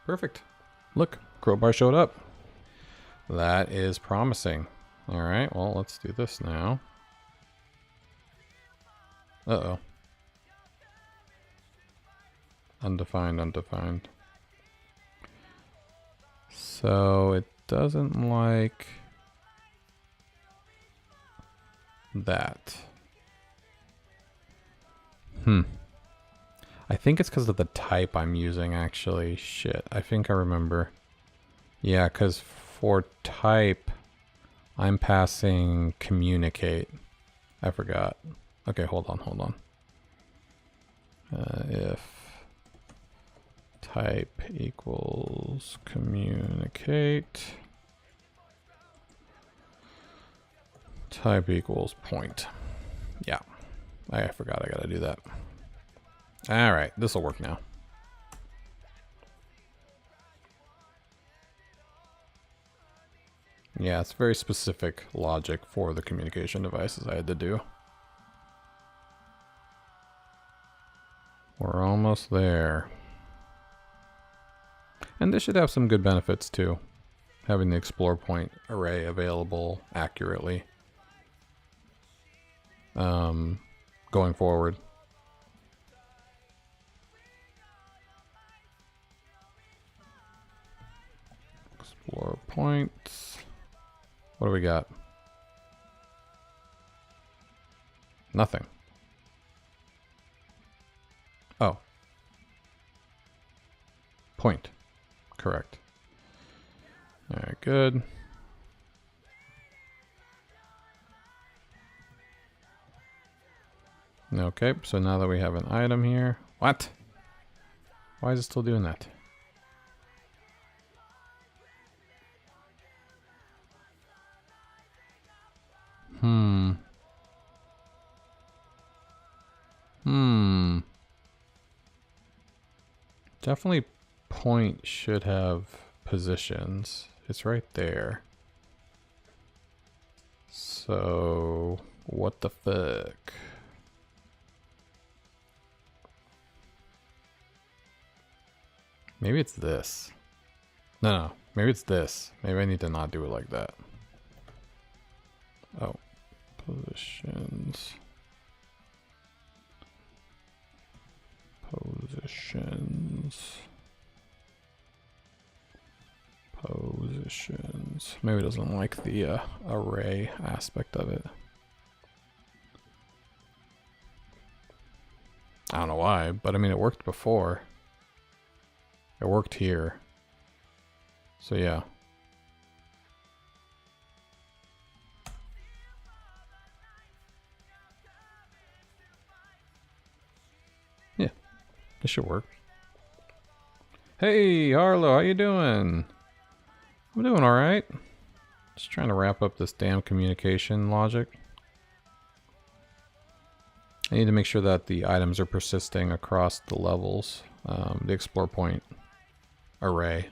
Perfect. Look, crowbar showed up. That is promising. All right, well, let's do this now. Uh-oh. Undefined, undefined. So it doesn't like that. I think it's because of the type I'm using, actually. Shit, I think I remember. Yeah, because for type, I'm passing communicate. I forgot. Okay, hold on. If type equals communicate, type equals point. Yeah, I forgot I gotta do that. All right, this will work now. Yeah, it's very specific logic for the communication devices I had to do. We're almost there. And this should have some good benefits too. Having the explore point array available accurately. Going forward. Explore points. What do we got? Nothing. Oh. Point. Correct. All right, good. Okay, so now that we have an item here. What? Why is it still doing that? Definitely point should have positions. It's right there. So, what the fuck? Maybe it's this. No. Maybe it's this. Maybe I need to not do it like that. Oh. Positions. Positions. Positions. Maybe it doesn't like the array aspect of it. I don't know why, but I mean, it worked before. It worked here. So yeah. Yeah, this should work. Hey, Harlow, how you doing? I'm doing all right. Just trying to wrap up this damn communication logic. I need to make sure that the items are persisting across the levels, the explore point array,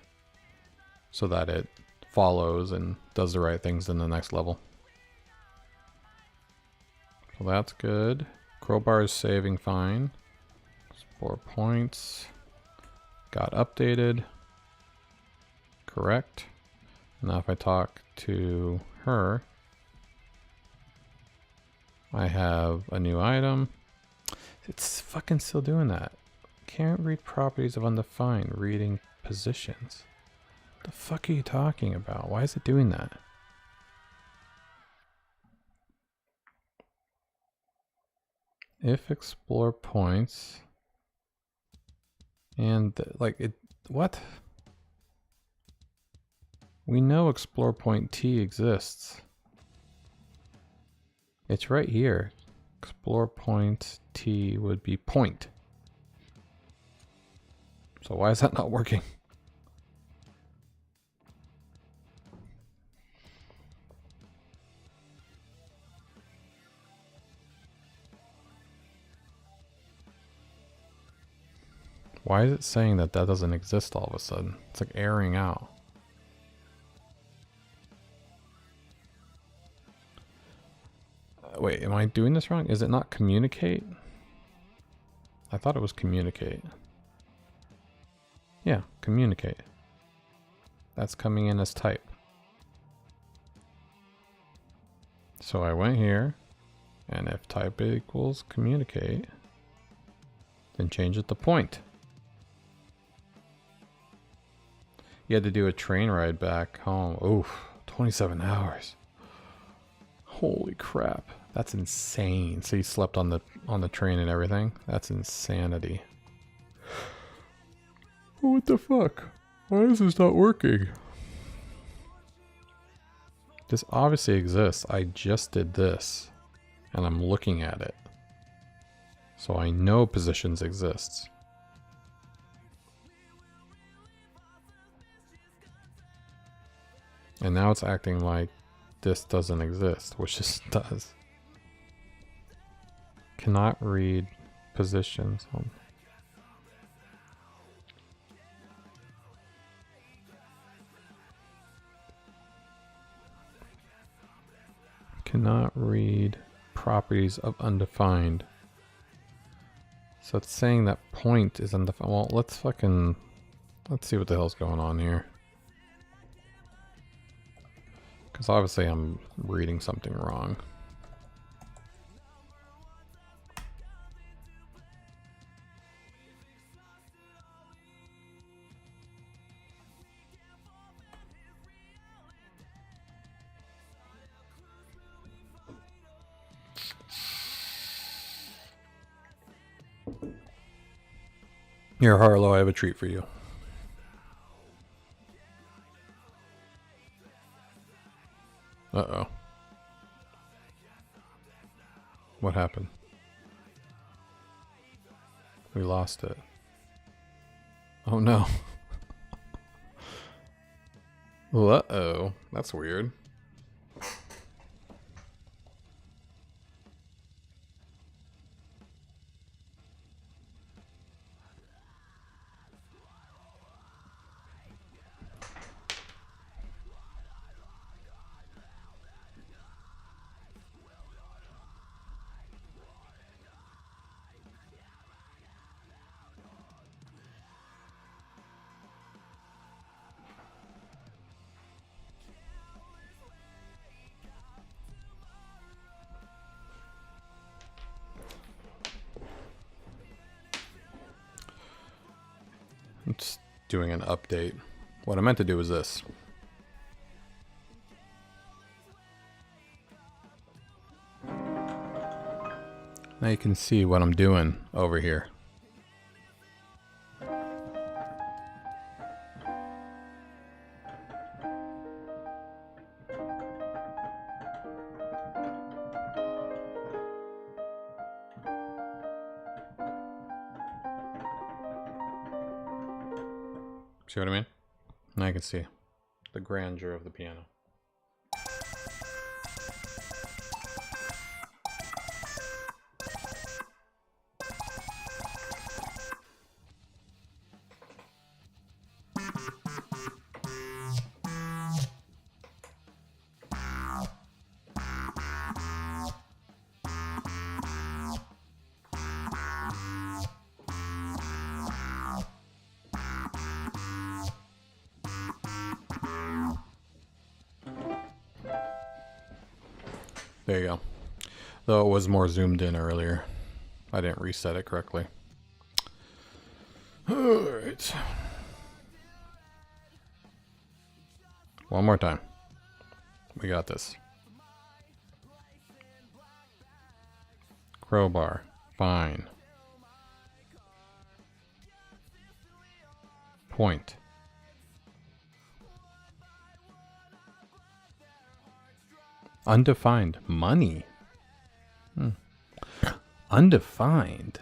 so that it follows and does the right things in the next level. So that's good. Crowbar is saving fine. Explore points got updated. Correct. Now if I talk to her, I have a new item. It's fucking still doing that. Can't read properties of undefined. Reading positions. What the fuck are you talking about? Why is it doing that? If explore points and like it, what? We know explore point T exists. It's right here. Explore point T would be point. So why is that not working? Why is it saying that that doesn't exist all of a sudden? It's like airing out. Wait, am I doing this wrong? Is it not communicate? I thought it was communicate. Yeah, communicate. That's coming in as type. So I went here, and if type equals communicate, then change it to point. You had to do a train ride back home. Oof, 27 hours. Holy crap. That's insane. So you slept on the train and everything? That's insanity. What the fuck? Why is this not working? This obviously exists. I just did this. And I'm looking at it. So I know positions exists. And now it's acting like this doesn't exist, which this does. Cannot read positions. Cannot read properties of undefined. So it's saying that point is undefined. Well, let's see what the hell's going on here. Because obviously I'm reading something wrong. Here, Harlow, I have a treat for you. Uh-oh. What happened? We lost it. Oh no. Uh-oh. That's weird. doing an update. What I meant to do was this. Now you can see what I'm doing over here. See what I mean? Now you can see the grandeur of the piano. There you go. Though it was more zoomed in earlier. I didn't reset it correctly. Alright. One more time. We got this. Crowbar. Fine. Point. Undefined. Money. Undefined.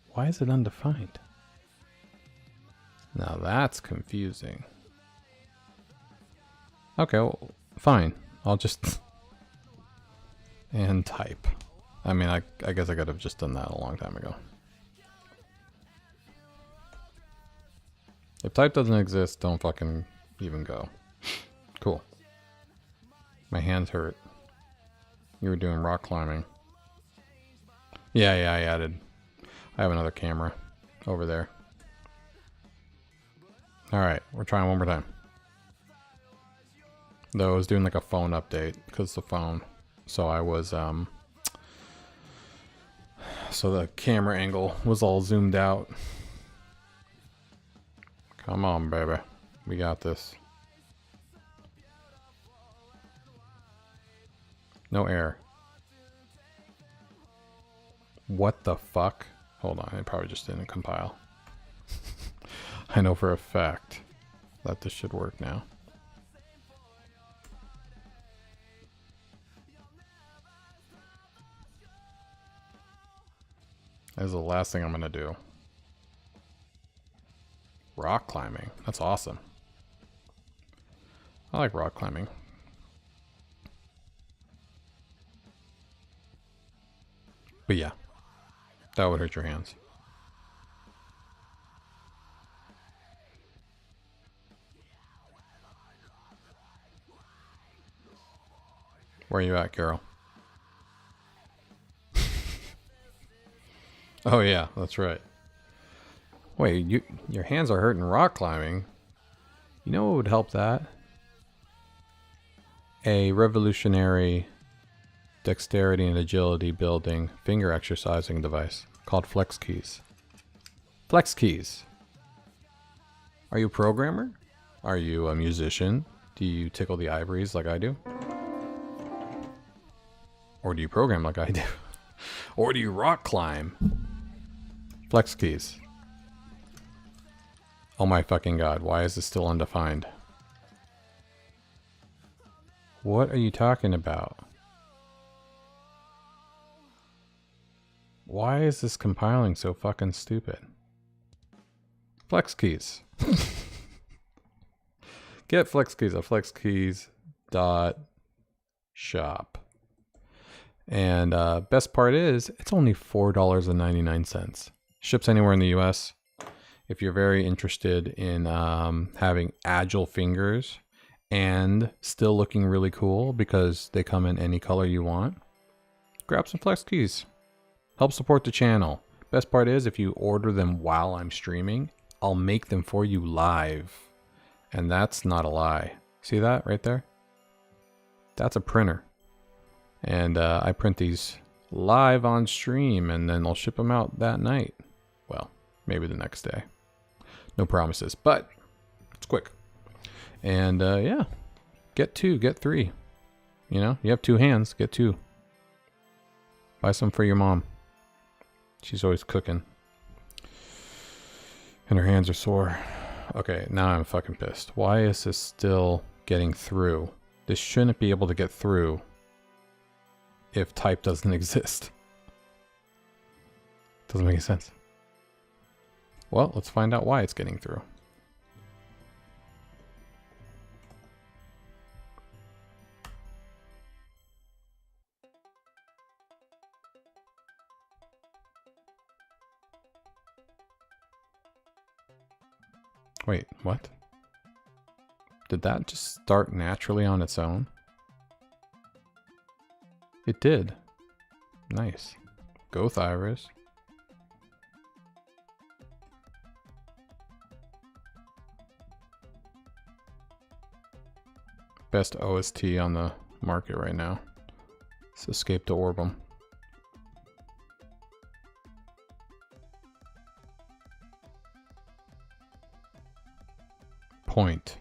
Why is it undefined? Now that's confusing. Okay, well, fine. I'll just... and type. I mean, I guess I could have just done that a long time ago. If type doesn't exist, don't fucking even go. Cool. My hands hurt. You were doing rock climbing. Yeah, I have another camera over there. Alright, we're trying one more time. Though I was doing like a phone update because it's the phone. So I was, so the camera angle was all zoomed out. Come on, baby. We got this. No error. What the fuck? Hold on, it probably just didn't compile. I know for a fact that this should work now. That is the last thing I'm gonna do. Rock climbing. That's awesome. I like rock climbing. But yeah, that would hurt your hands. Where are you at, Carol? Oh yeah, that's right. Wait, your hands are hurting rock climbing. You know what would help that? A revolutionary dexterity and agility building finger exercising device called Flex Keys. Flex Keys. Are you a programmer? Are you a musician? Do you tickle the ivories like I do? Or do you program like I do? Or do you rock climb? Flex Keys. Oh my fucking god, why is this still undefined? What are you talking about? Why is this compiling so fucking stupid? Flex Keys. Get Flex Keys at flexkeys.shop. And best part is, it's only $4.99. Ships anywhere in the US. If you're very interested in having agile fingers and still looking really cool because they come in any color you want, grab some Flex Keys. Help support the channel. Best part is, if you order them while I'm streaming, I'll make them for you live. And that's not a lie. See that right there? That's a printer. And I print these live on stream, and then I'll ship them out that night. Well, maybe the next day. No promises, but it's quick. And yeah, get 2, get 3. You know, you have 2 hands, get 2. Buy some for your mom. She's always cooking. And her hands are sore. Okay, now I'm fucking pissed. Why is this still getting through? This shouldn't be able to get through if type doesn't exist. Doesn't make any sense. Well, let's find out why it's getting through. Wait, what? Did that just start naturally on its own? It did. Nice. Go Thyris. Best OST on the market right now. Let's escape to Orbem. Point.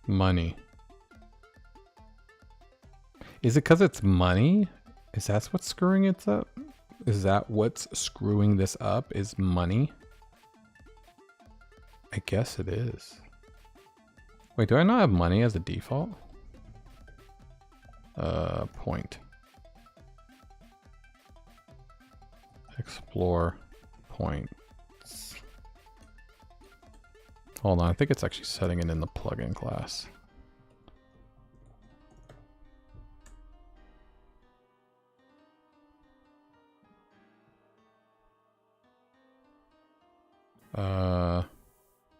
Money. Is it because it's money? Is that what's screwing it up? Is that what's screwing this up? Is money? I guess it is. Wait, do I not have money as a default? Point. Explore points. Hold on, I think it's actually setting it in the plugin class.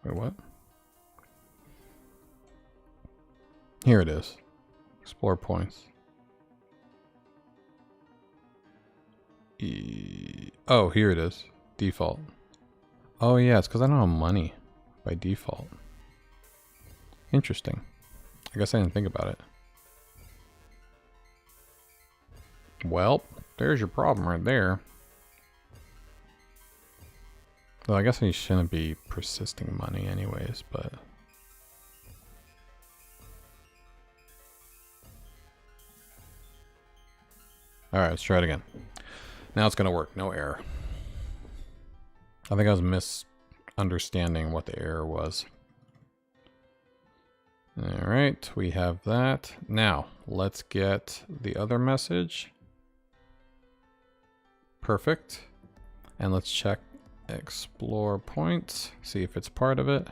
Wait, what? Here it is. Explore points. Oh, here it is. Default. Oh yeah, it's because I don't have money by default. Interesting. I guess I didn't think about it. Well, there's your problem right there. Well, I guess I shouldn't be persisting money anyways, but... Alright, let's try it again. Now it's gonna work, no error. I think I was misunderstanding what the error was. Alright, we have that. Now, let's get the other message. Perfect. And let's check explore points, see if it's part of it.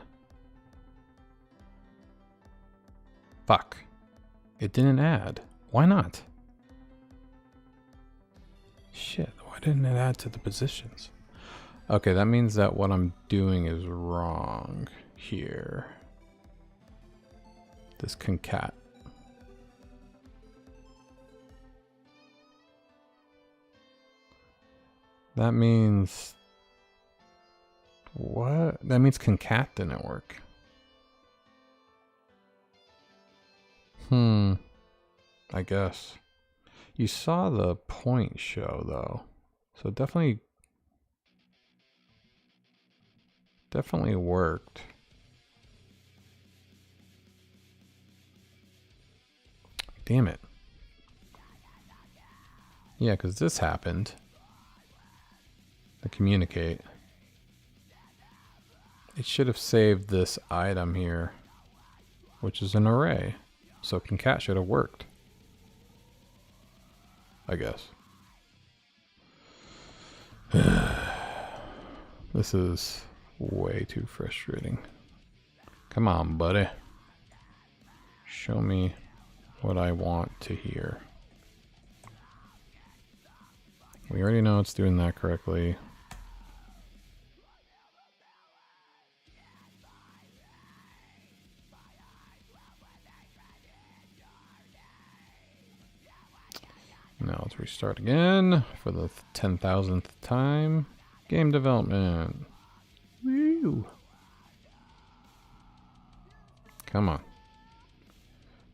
Fuck. It didn't add. Why not? Shit, why didn't it add to the positions? Okay, that means that what I'm doing is wrong here. This concat. That means... What? That means concat didn't work. I guess. You saw the point show though. So definitely worked. Damn it. Yeah, because this happened. To communicate. It should have saved this item here, which is an array. So concat should have worked. I guess. This is way too frustrating. Come on, buddy. Show me what I want to hear. We already know it's doing that correctly. Now let's restart again for the 10,000th time. Game development. Woo! Come on.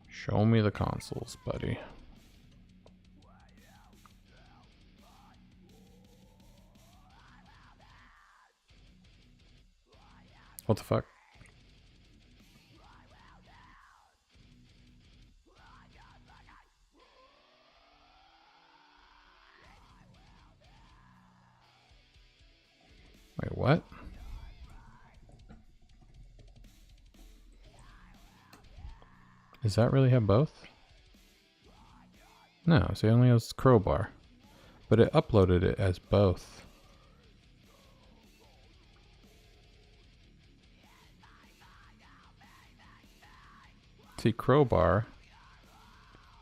Show me the consoles, buddy. What the fuck? Wait, what? Does that really have both? No, so it only has crowbar. But it uploaded it as both. See, crowbar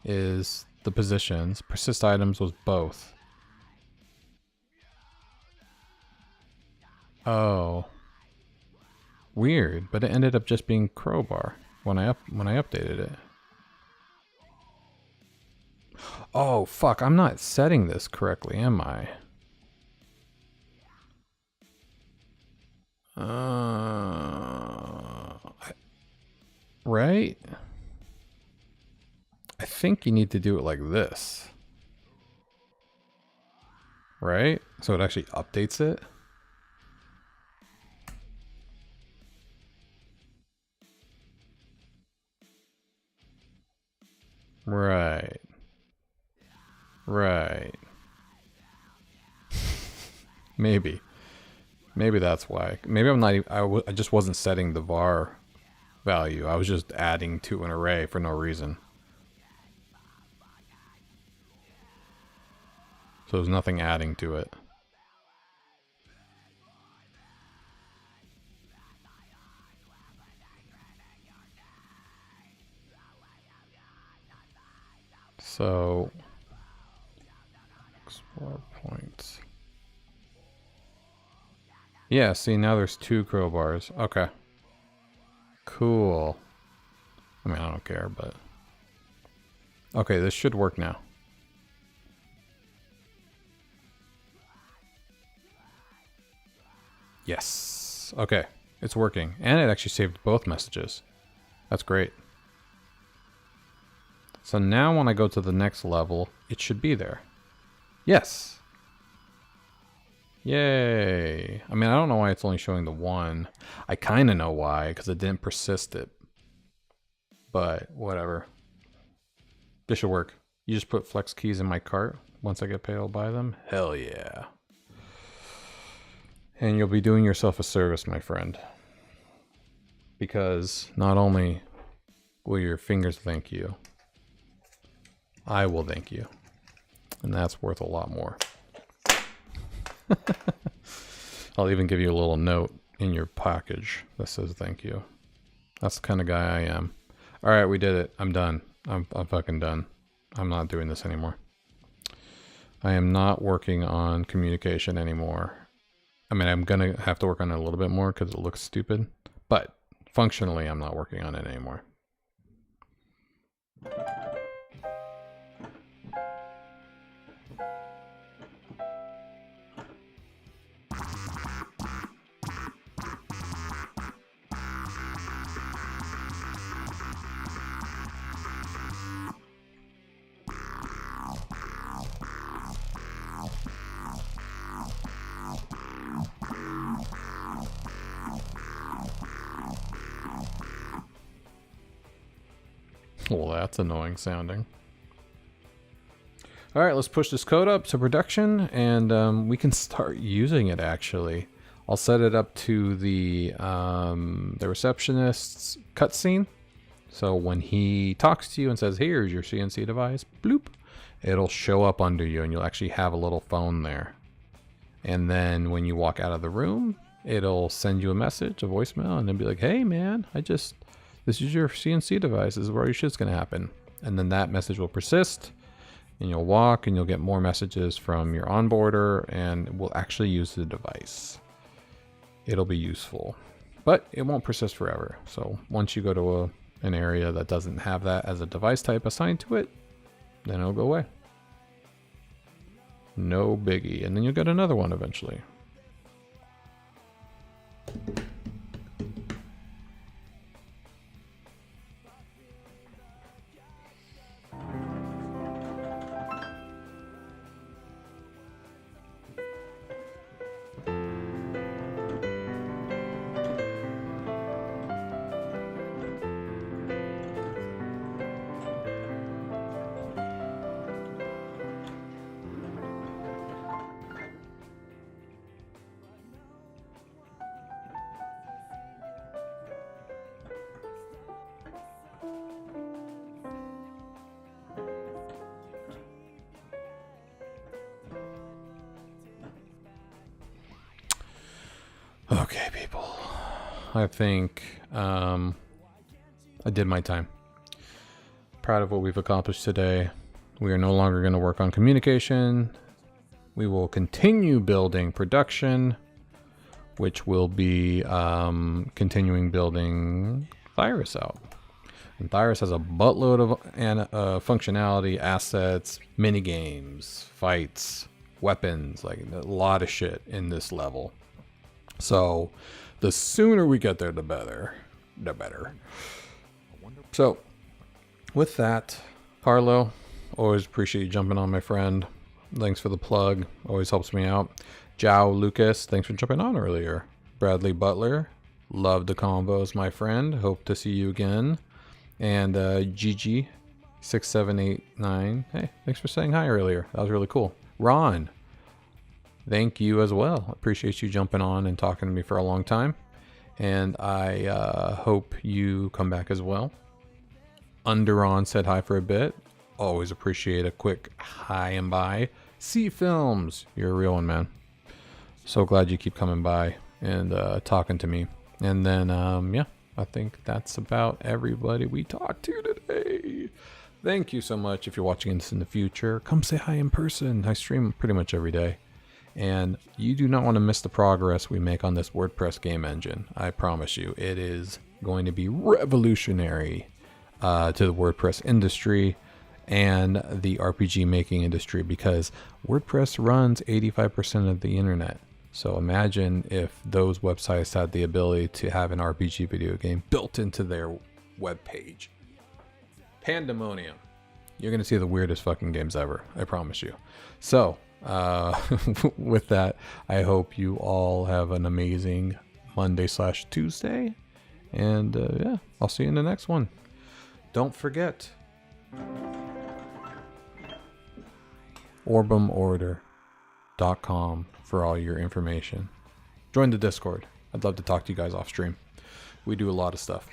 is the positions. Persist items was both. Oh. Weird, but it ended up just being crowbar when I updated it. Oh, fuck, I'm not setting this correctly, am I? Right? I think you need to do it like this. Right? So it actually updates it. Right. Right. Maybe. Maybe that's why. Maybe I'm not even, I just wasn't setting the var value. I was just adding to an array for no reason. So there's nothing adding to it. So explore points. Yeah, see, now there's 2 crowbars. Okay. Cool. I mean, I don't care, but... Okay, this should work now. Yes. Okay, it's working. And it actually saved both messages. That's great. So now when I go to the next level, it should be there. Yes. Yay. I mean, I don't know why it's only showing the 1. I kind of know why, because it didn't persist it. But whatever. This should work. You just put flex keys in my cart. Once I get paid, I'll buy them. Hell yeah. And you'll be doing yourself a service, my friend. Because not only will your fingers thank you, I will thank you. And that's worth a lot more. I'll even give you a little note in your package that says thank you. That's the kind of guy I am. Alright, we did it. I'm done. I'm fucking done. I'm not doing this anymore. I am not working on communication anymore. I mean, I'm gonna have to work on it a little bit more because it looks stupid. But functionally, I'm not working on it anymore. Well, that's annoying sounding. All right, let's push this code up to production, and we can start using it, actually. I'll set it up to the receptionist's cutscene. So when he talks to you and says, here's your CNC device, bloop, it'll show up under you, and you'll actually have a little phone there. And then when you walk out of the room, it'll send you a message, a voicemail, and then be like, hey, man, this is your CNC device. This is where your shit's going to happen. And then that message will persist, and you'll walk, and you'll get more messages from your onboarder, and we'll actually use the device. It'll be useful, but it won't persist forever. So once you go to an area that doesn't have that as a device type assigned to it, then it'll go away. No biggie. And then you'll get another one eventually. Okay, people. I think I did my time. Proud of what we've accomplished today. We are no longer going to work on communication. We will continue building production, which will be continuing building Virus out. And Virus has a buttload of functionality, assets, mini games, fights, weapons, like a lot of shit in this level. So the sooner we get there, the better. The better. So with that, Carlo, always appreciate you jumping on, my friend. Thanks for the plug. Always helps me out. Jow Lucas, thanks for jumping on earlier. Bradley Butler, love the convos, my friend. Hope to see you again. And Gigi6789, hey, thanks for saying hi earlier. That was really cool. Ron, thank you as well. Appreciate you jumping on and talking to me for a long time. And I hope you come back as well. Underon said hi for a bit. Always appreciate a quick hi and bye. C Films, you're a real one, man. So glad you keep coming by and talking to me. And then, yeah, I think that's about everybody we talked to today. Thank you so much. If you're watching this in the future, come say hi in person. I stream pretty much every day. And you do not want to miss the progress we make on this WordPress game engine. I promise you, it is going to be revolutionary to the WordPress industry and the RPG making industry, because WordPress runs 85% of the internet. So imagine if those websites had the ability to have an RPG video game built into their web page. Pandemonium. You're going to see the weirdest fucking games ever. I promise you. So, with that, I hope you all have an amazing Monday/Tuesday. And yeah, I'll see you in the next one. Don't forget, orbemorder.com for all your information. Join the Discord. I'd love to talk to you guys off stream. We do a lot of stuff.